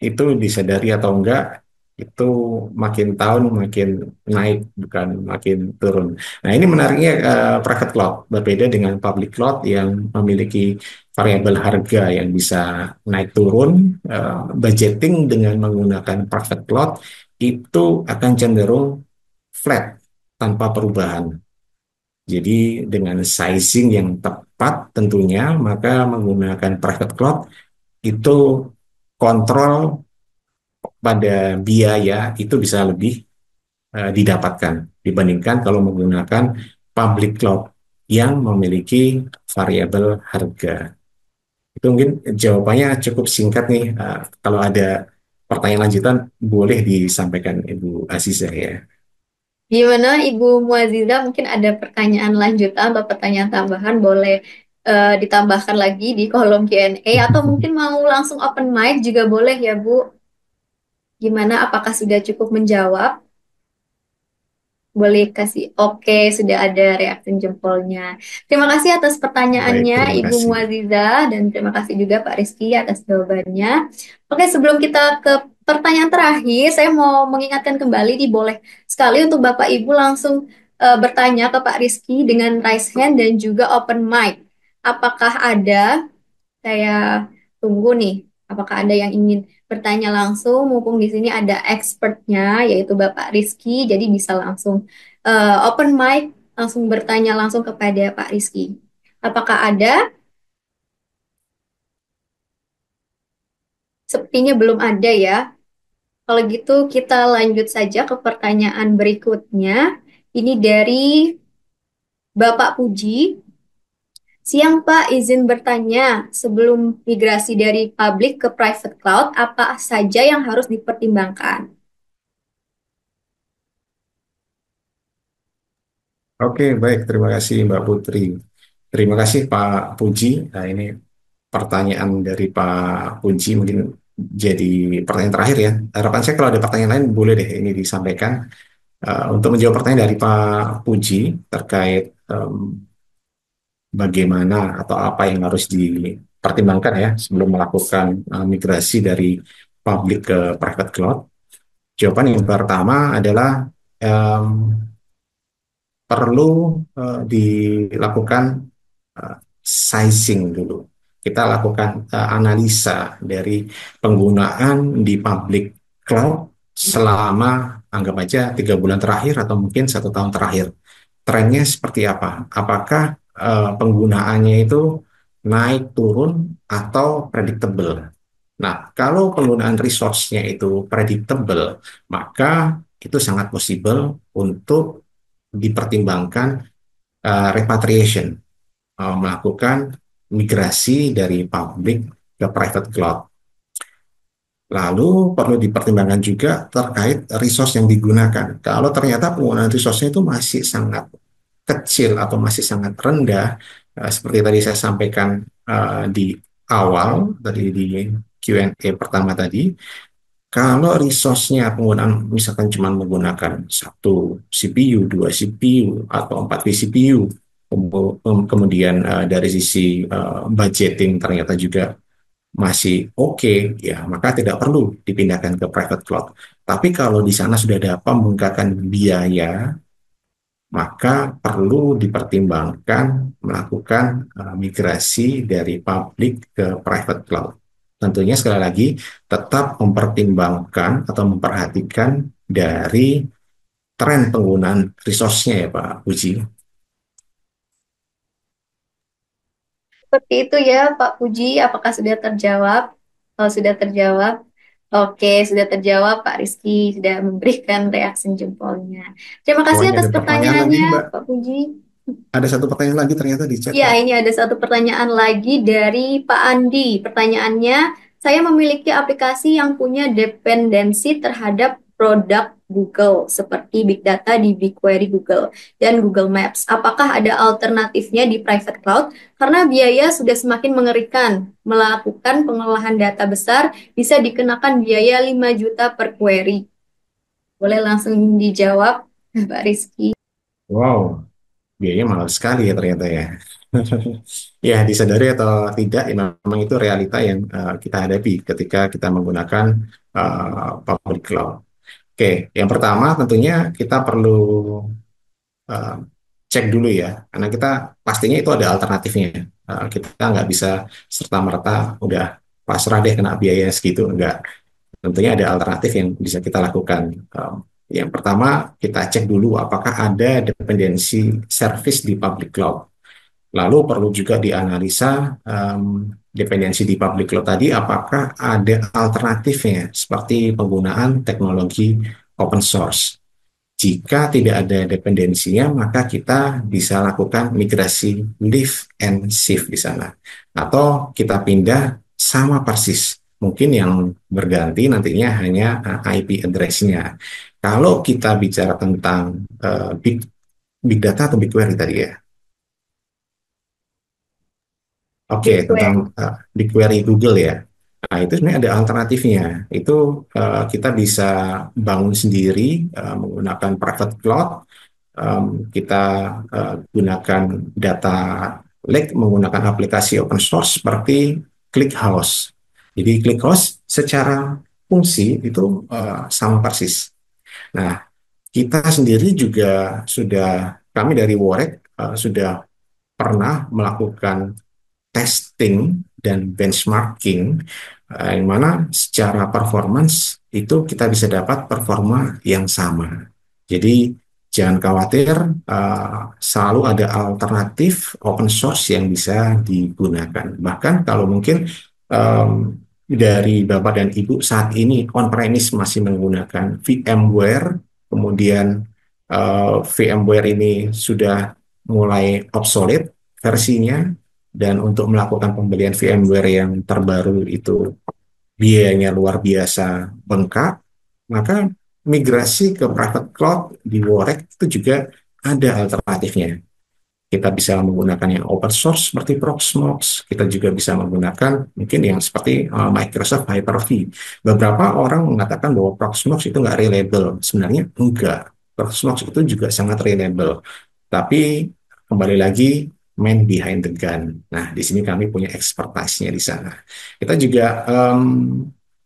itu disadari atau enggak, itu makin tahun makin naik, bukan makin turun. Nah, ini menariknya private cloud berbeda dengan public cloud yang memiliki variabel harga yang bisa naik turun. Budgeting dengan menggunakan private cloud itu akan cenderung flat tanpa perubahan. Jadi dengan sizing yang tepat tentunya, maka menggunakan private cloud itu kontrol pada biaya itu bisa lebih didapatkan dibandingkan kalau menggunakan public cloud yang memiliki variabel harga. Itu mungkin jawabannya cukup singkat nih. Kalau ada pertanyaan lanjutan boleh disampaikan Ibu Aziza ya. Gimana Ibu Muaziza, mungkin ada pertanyaan lanjutan atau pertanyaan tambahan boleh ditambahkan lagi di kolom Q&A atau mungkin mau langsung open mic juga boleh ya Bu. Gimana, apakah sudah cukup menjawab? Boleh kasih oke, sudah ada reaksi jempolnya. Terima kasih atas Baik, pertanyaannya terima Ibu kasih. Muaziza dan terima kasih juga Pak Rizky atas jawabannya. Oke, sebelum kita ke pertanyaan terakhir, saya mau mengingatkan kembali di boleh sekali untuk Bapak Ibu langsung bertanya ke Pak Rizky dengan raise hand dan juga open mic. Apakah ada saya tunggu nih, apakah ada yang ingin bertanya langsung, mumpung di sini ada expertnya, yaitu Bapak Rizky, jadi bisa langsung open mic, langsung bertanya langsung kepada Pak Rizky. Apakah ada? Sepertinya belum ada ya. Kalau gitu kita lanjut saja ke pertanyaan berikutnya. Ini dari Bapak Puji. Siang Pak, izin bertanya, sebelum migrasi dari public ke private cloud, apa saja yang harus dipertimbangkan? Oke, baik. Terima kasih Mbak Putri. Terima kasih Pak Puji. Nah, ini pertanyaan dari Pak Puji mungkin jadi pertanyaan terakhir ya. Harapan saya kalau ada pertanyaan lain boleh deh ini disampaikan. Untuk menjawab pertanyaan dari Pak Puji terkait bagaimana atau apa yang harus dipertimbangkan ya sebelum melakukan migrasi dari public ke private cloud. Jawaban yang pertama adalah em, perlu dilakukan sizing dulu. Kita lakukan analisa dari penggunaan di public cloud selama anggap aja 3 bulan terakhir atau mungkin 1 tahun terakhir. Trennya seperti apa? Apakah penggunaannya itu naik turun atau predictable? Nah, kalau penggunaan resource-nya itu predictable, maka itu sangat possible untuk dipertimbangkan repatriation, melakukan migrasi dari public ke private cloud. Lalu perlu dipertimbangkan juga terkait resource yang digunakan. Kalau ternyata penggunaan resource-nya itu masih sangat kecil atau masih sangat rendah, seperti tadi saya sampaikan di awal, tadi di Q&A pertama tadi, kalau resource-nya penggunaan misalkan cuma menggunakan satu CPU, dua CPU, atau empat vCPU, kemudian dari sisi budgeting ternyata juga masih oke, ya maka tidak perlu dipindahkan ke private cloud. Tapi kalau di sana sudah ada pembengkakan biaya, maka perlu dipertimbangkan melakukan migrasi dari public ke private cloud. Tentunya sekali lagi tetap mempertimbangkan atau memperhatikan dari tren penggunaan resource-nya ya Pak Puji. Seperti itu ya, Pak Puji. Apakah sudah terjawab? Kalau sudah terjawab, oke, sudah terjawab. Pak Rizky sudah memberikan reaksi jempolnya. Terima Oh, kasih ini atas ada pertanyaan lagi pertanyaannya, nih Mbak. Pak Puji. Ada satu pertanyaan lagi ternyata di chat Ya, Mbak. ini ada satu pertanyaan lagi dari Pak Andi. Pertanyaannya, saya memiliki aplikasi yang punya dependensi terhadap produk Google, seperti Big Data di BigQuery Google dan Google Maps. Apakah ada alternatifnya di private cloud? Karena biaya sudah semakin mengerikan. Melakukan pengolahan data besar bisa dikenakan biaya 5 juta per query. Boleh langsung dijawab, Pak Rizky. Wow, biayanya mahal sekali ya ternyata ya. Ya, disadari atau tidak, ya memang itu realita yang kita hadapi ketika kita menggunakan public cloud. Oke, yang pertama tentunya kita perlu eh, cek dulu ya, karena kita pastinya itu ada alternatifnya. Kita nggak bisa serta-merta udah pasrah deh kena biaya segitu, enggak. Tentunya ada alternatif yang bisa kita lakukan. Yang pertama, kita cek dulu apakah ada dependensi service di public cloud. Lalu perlu juga dianalisa dependensi di public cloud tadi, apakah ada alternatifnya seperti penggunaan teknologi open source. Jika tidak ada dependensinya, maka kita bisa lakukan migrasi lift and shift di sana. Atau kita pindah sama persis. Mungkin yang berganti nantinya hanya IP address-nya. Kalau kita bicara tentang big data atau BigQuery tadi ya. Oke, tentang BigQuery. BigQuery Google ya. Nah, itu sebenarnya ada alternatifnya. Itu kita bisa bangun sendiri menggunakan private cloud. Kita gunakan data lake menggunakan aplikasi open source seperti ClickHouse. Jadi ClickHouse secara fungsi itu sama persis. Nah, kita sendiri juga kami dari Worek sudah pernah melakukan testing dan benchmarking, yang mana secara performance itu kita bisa dapat performa yang sama. Jadi jangan khawatir, selalu ada alternatif open source yang bisa digunakan. Bahkan kalau mungkin dari Bapak dan Ibu saat ini on-premise masih menggunakan VMware, kemudian VMware ini sudah mulai obsolete versinya, dan untuk melakukan pembelian VMware yang terbaru itu biayanya luar biasa bengkak, maka migrasi ke private cloud di Worek itu juga ada alternatifnya. Kita bisa menggunakan yang open source seperti Proxmox, kita juga bisa menggunakan mungkin yang seperti Microsoft Hyper-V. Beberapa orang mengatakan bahwa Proxmox itu nggak reliable. Sebenarnya enggak. Proxmox itu juga sangat reliable. Tapi kembali lagi, man behind the gun. Nah, di sini kami punya expertise-nya di sana. Kita juga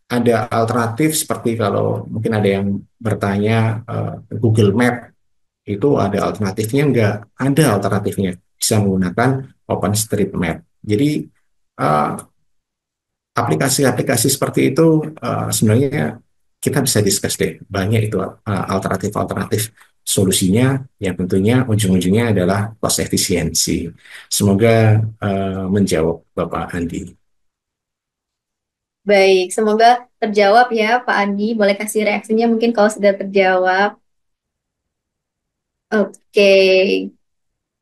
ada alternatif seperti kalau mungkin ada yang bertanya, Google Map itu ada alternatifnya enggak? Ada alternatifnya. Bisa menggunakan OpenStreetMap. Jadi eh, aplikasi-aplikasi seperti itu sebenarnya kita bisa discuss deh. Banyak itu alternatif-alternatif solusinya yang tentunya ujung-ujungnya adalah cost efisiensi. Semoga menjawab Bapak Andi. Baik, semoga terjawab ya Pak Andi. Boleh kasih reaksinya mungkin kalau sudah terjawab. Oke.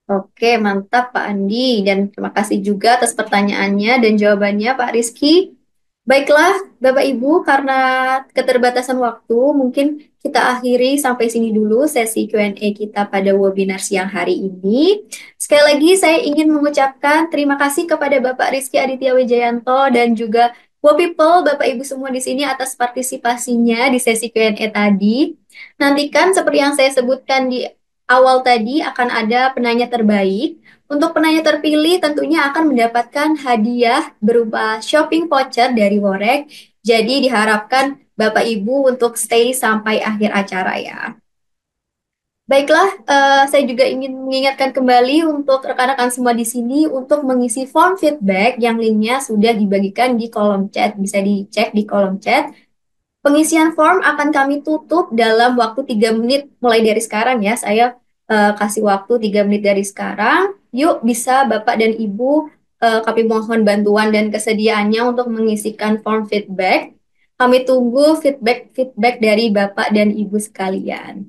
Oke, mantap Pak Andi. Dan terima kasih juga atas pertanyaannya dan jawabannya Pak Rizky. Baiklah, Bapak Ibu, karena keterbatasan waktu, mungkin kita akhiri sampai sini dulu sesi Q&A kita pada webinar siang hari ini. Sekali lagi, saya ingin mengucapkan terima kasih kepada Bapak Rizky Aditya Wijayanto dan juga People, Bapak Ibu semua di sini atas partisipasinya di sesi Q&A tadi. Nantikan seperti yang saya sebutkan di awal tadi akan ada penanya terbaik. Untuk penanya terpilih tentunya akan mendapatkan hadiah berupa shopping voucher dari Worek. Jadi diharapkan Bapak Ibu untuk stay sampai akhir acara ya. Baiklah, saya juga ingin mengingatkan kembali untuk rekan-rekan semua di sini untuk mengisi form feedback yang linknya sudah dibagikan di kolom chat. Bisa dicek di kolom chat. Pengisian form akan kami tutup dalam waktu 3 menit mulai dari sekarang ya. Saya kasih waktu 3 menit dari sekarang. Yuk bisa Bapak dan Ibu, kami mohon bantuan dan kesediaannya untuk mengisikan form feedback. Kami tunggu feedback-feedback dari Bapak dan Ibu sekalian.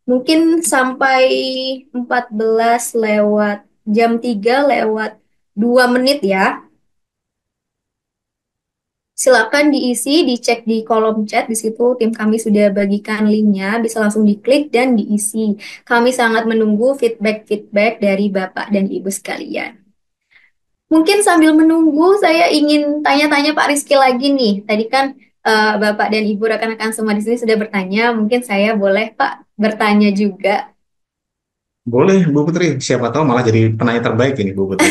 Mungkin sampai 14 lewat jam 3 lewat 2 menit ya. Silakan diisi, dicek di kolom chat. Di situ tim kami sudah bagikan linknya, bisa langsung diklik dan diisi. Kami sangat menunggu feedback-feedback dari Bapak dan Ibu sekalian. Mungkin sambil menunggu, saya ingin tanya-tanya Pak Rizky lagi nih. Tadi kan Bapak dan Ibu rekan-rekan semua di sini sudah bertanya. Mungkin saya boleh Pak bertanya juga. Boleh, Bu Putri. Siapa tahu malah jadi penanya terbaik ini, Bu Putri.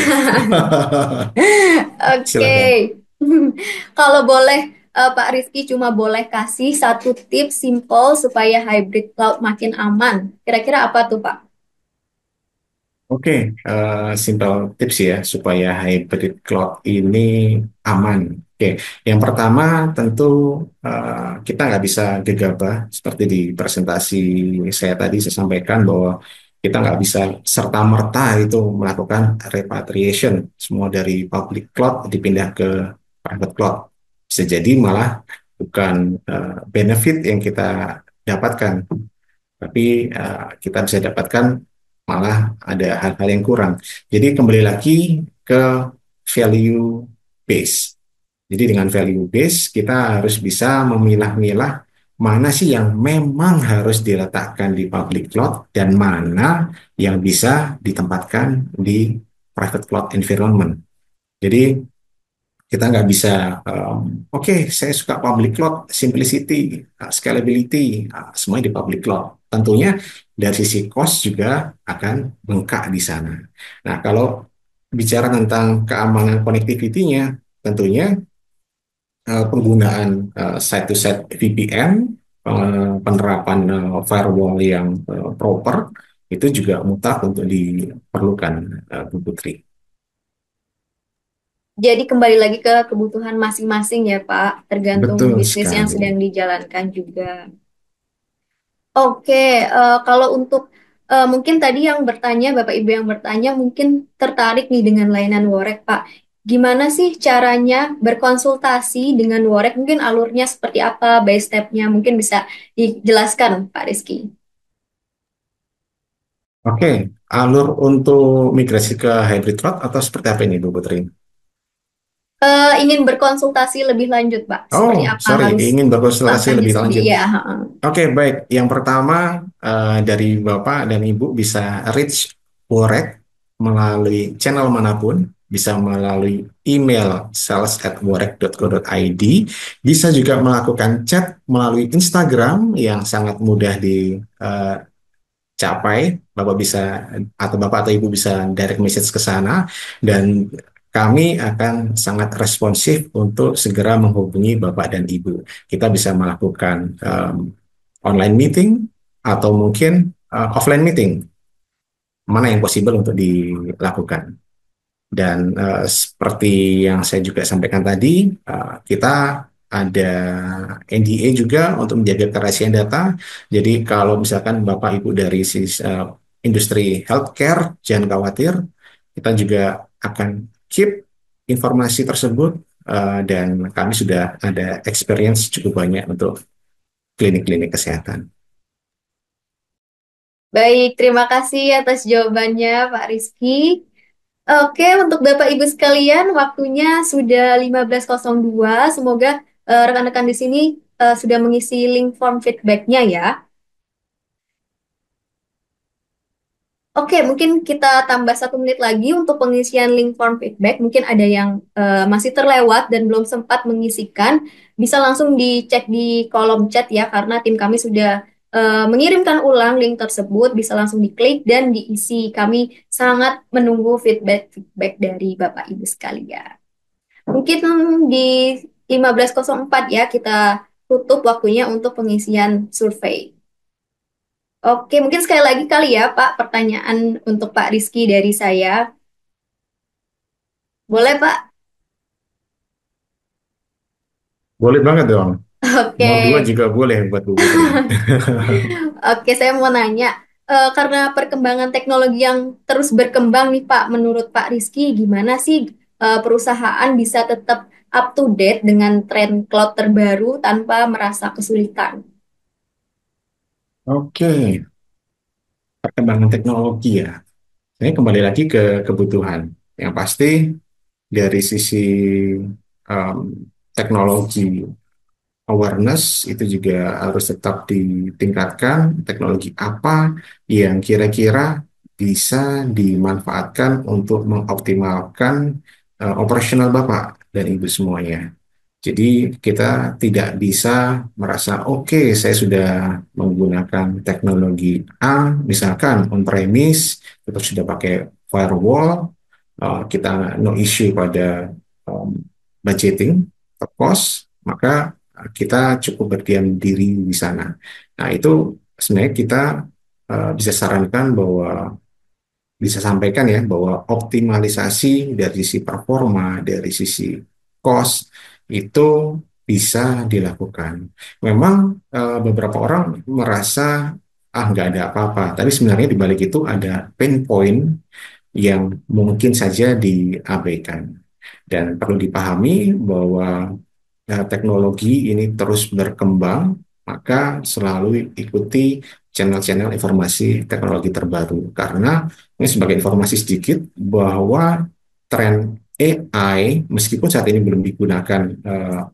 Oke. Silakan. Kalau boleh Pak Rizky cuma boleh kasih satu tips simple supaya hybrid cloud makin aman. Kira-kira apa tuh, Pak? Oke, simple tips ya supaya hybrid cloud ini aman. Oke, yang pertama tentu kita nggak bisa gegabah seperti di presentasi saya tadi saya sampaikan bahwa kita nggak bisa serta-merta itu melakukan repatriation semua dari public cloud dipindah ke private cloud. Bisa jadi malah bukan benefit yang kita dapatkan, tapi kita bisa dapatkan malah ada hal-hal yang kurang. Jadi kembali lagi ke value base. Jadi dengan value base kita harus bisa memilah-milah mana sih yang memang harus diletakkan di public cloud dan mana yang bisa ditempatkan di private cloud environment. Jadi kita nggak bisa, oke, saya suka public cloud, simplicity, scalability, semuanya di public cloud. Tentunya dari sisi cost juga akan bengkak di sana. Nah, kalau bicara tentang keamanan connectivity-nya, tentunya penggunaan site-to-site VPN, penerapan firewall yang proper, itu juga mutlak untuk diperlukan, Bu Putri. Jadi kembali lagi ke kebutuhan masing-masing ya, Pak, tergantung Betul bisnis yang sekali. sedang dijalankan juga. Oke, kalau untuk mungkin tadi yang bertanya, Bapak Ibu yang bertanya mungkin tertarik nih dengan layanan Worek, Pak. Gimana sih caranya berkonsultasi dengan Worek? Mungkin alurnya seperti apa, by step-nya? Mungkin bisa dijelaskan, Pak Rizky. Oke, alur untuk migrasi ke hybrid cloud atau seperti apa ini, Bu Putri? Ingin berkonsultasi lebih lanjut, Pak. Oh, Seperti apa sorry, harus ingin berkonsultasi langkahnya lebih seperti lanjut. iya. Heeh. Oke, baik. Yang pertama, dari Bapak dan Ibu bisa reach Worek melalui channel manapun, bisa melalui email sales@worek.co.id, bisa juga melakukan chat melalui Instagram yang sangat mudah capai, Bapak bisa atau Bapak atau Ibu bisa direct message ke sana dan kami akan sangat responsif untuk segera menghubungi Bapak dan Ibu. Kita bisa melakukan online meeting atau mungkin offline meeting, mana yang possible untuk dilakukan. Dan seperti yang saya juga sampaikan tadi, kita ada NDA juga untuk menjaga kerahasiaan data. Jadi kalau misalkan Bapak Ibu dari industri healthcare, jangan khawatir, kita juga akan keep informasi tersebut dan kami sudah ada experience cukup banyak untuk klinik-klinik kesehatan. Baik, terima kasih atas jawabannya, Pak Rizky. Oke, untuk Bapak Ibu sekalian, waktunya sudah 15.02. Semoga rekan-rekan di sini sudah mengisi link form feedbacknya ya. Oke, mungkin kita tambah 1 menit lagi untuk pengisian link form feedback. Mungkin ada yang masih terlewat dan belum sempat mengisikan. Bisa langsung dicek di kolom chat ya, karena tim kami sudah mengirimkan ulang link tersebut. Bisa langsung diklik dan diisi. Kami sangat menunggu feedback dari Bapak Ibu sekalian. Mungkin di 15.04 ya, kita tutup waktunya untuk pengisian survei. Oke, mungkin sekali lagi kali ya, Pak, pertanyaan untuk Pak Rizky dari saya. Boleh, Pak? Boleh banget dong. Oke, Mau dua juga boleh buat Bu Putri. oke, saya mau nanya, karena perkembangan teknologi yang terus berkembang nih, Pak, menurut Pak Rizky, gimana sih perusahaan bisa tetap up to date dengan tren cloud terbaru tanpa merasa kesulitan? Oke, perkembangan teknologi ya. Ini kembali lagi ke kebutuhan. Yang pasti dari sisi teknologi awareness itu juga harus tetap ditingkatkan. Teknologi apa yang kira-kira bisa dimanfaatkan untuk mengoptimalkan operasional Bapak dan Ibu semuanya. Jadi kita tidak bisa merasa oke, saya sudah menggunakan teknologi A, misalkan on-premise, kita sudah pakai firewall, kita no issue pada um, budgeting, cost, maka kita cukup berdiam diri di sana. Nah, itu sebenarnya kita bisa sarankan bahwa bisa sampaikan ya bahwa optimalisasi dari sisi performa, dari sisi cost itu bisa dilakukan. Memang beberapa orang merasa nggak ada apa-apa, tapi sebenarnya di balik itu ada pain point yang mungkin saja diabaikan. Dan perlu dipahami bahwa teknologi ini terus berkembang, maka selalu ikuti channel-channel informasi teknologi terbaru. Karena ini sebagai informasi sedikit bahwa tren AI, meskipun saat ini belum digunakan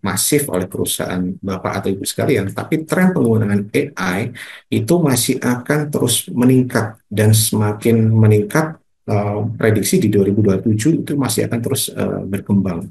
masif oleh perusahaan Bapak atau Ibu sekalian, tapi tren penggunaan AI itu masih akan terus meningkat dan semakin meningkat. Prediksi di 2027 itu masih akan terus berkembang.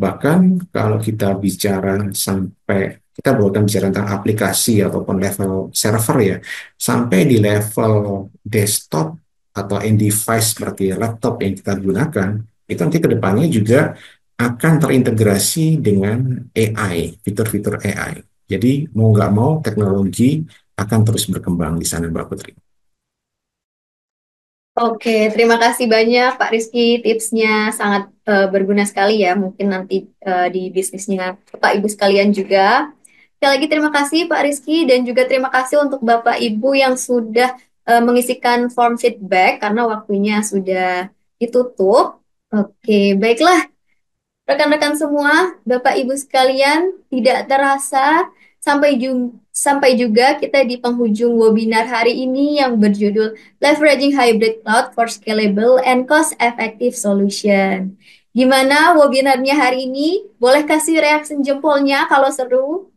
Bahkan kalau kita bicara sampai, kita bukan bicara tentang aplikasi ataupun level server ya, sampai di level desktop atau end device seperti laptop yang kita gunakan, itu nanti ke depannya juga akan terintegrasi dengan AI, fitur-fitur AI. Jadi mau nggak mau teknologi akan terus berkembang di sana, Mbak Putri. Oke, terima kasih banyak Pak Rizky. Tipsnya sangat berguna sekali ya. Mungkin nanti di bisnisnya Bapak Ibu sekalian juga. Sekali lagi terima kasih Pak Rizky dan juga terima kasih untuk Bapak Ibu yang sudah mengisikan form feedback karena waktunya sudah ditutup. Oke, baiklah. Rekan-rekan semua, Bapak Ibu sekalian, tidak terasa sampai juga kita di penghujung webinar hari ini yang berjudul Leveraging Hybrid Cloud for Scalable and Cost-Effective Solution. Gimana webinarnya hari ini? Boleh kasih reaksi jempolnya kalau seru?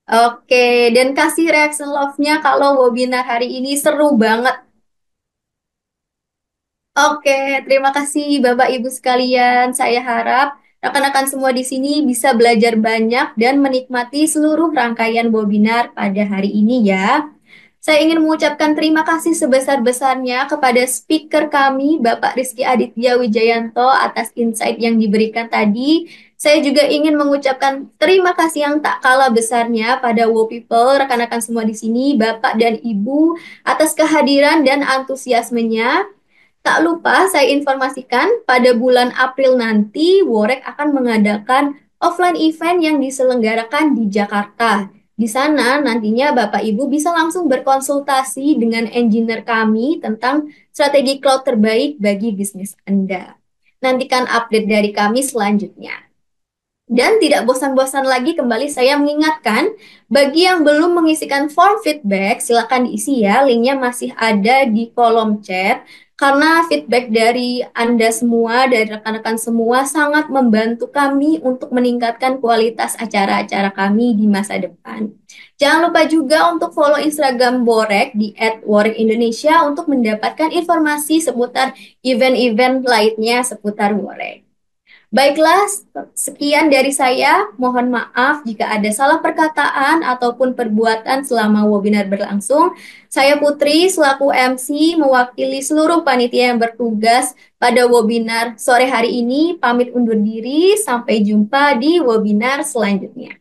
Oke, dan kasih reaksi love-nya kalau webinar hari ini seru banget. Oke, terima kasih Bapak Ibu sekalian. Saya harap rekan-rekan semua di sini bisa belajar banyak dan menikmati seluruh rangkaian webinar pada hari ini ya. Saya ingin mengucapkan terima kasih sebesar-besarnya kepada speaker kami, Bapak Rizky Aditya Wijayanto, atas insight yang diberikan tadi. Saya juga ingin mengucapkan terima kasih yang tak kalah besarnya pada Wow People, rekan-rekan semua di sini, Bapak dan Ibu, atas kehadiran dan antusiasmenya. Tak lupa saya informasikan pada bulan April nanti Worek akan mengadakan offline event yang diselenggarakan di Jakarta. Di sana nantinya Bapak Ibu bisa langsung berkonsultasi dengan engineer kami tentang strategi cloud terbaik bagi bisnis Anda. Nantikan update dari kami selanjutnya. Dan tidak bosan-bosan lagi kembali saya mengingatkan, bagi yang belum mengisikan form feedback, silakan diisi ya, linknya masih ada di kolom chat. Karena feedback dari Anda semua, dari rekan-rekan semua sangat membantu kami untuk meningkatkan kualitas acara-acara kami di masa depan. Jangan lupa juga untuk follow Instagram Borek di @worekindonesia untuk mendapatkan informasi seputar event-event lainnya seputar Borek. Baiklah, sekian dari saya. Mohon maaf jika ada salah perkataan ataupun perbuatan selama webinar berlangsung. Saya Putri, selaku MC, mewakili seluruh panitia yang bertugas pada webinar sore hari ini. Pamit undur diri, sampai jumpa di webinar selanjutnya.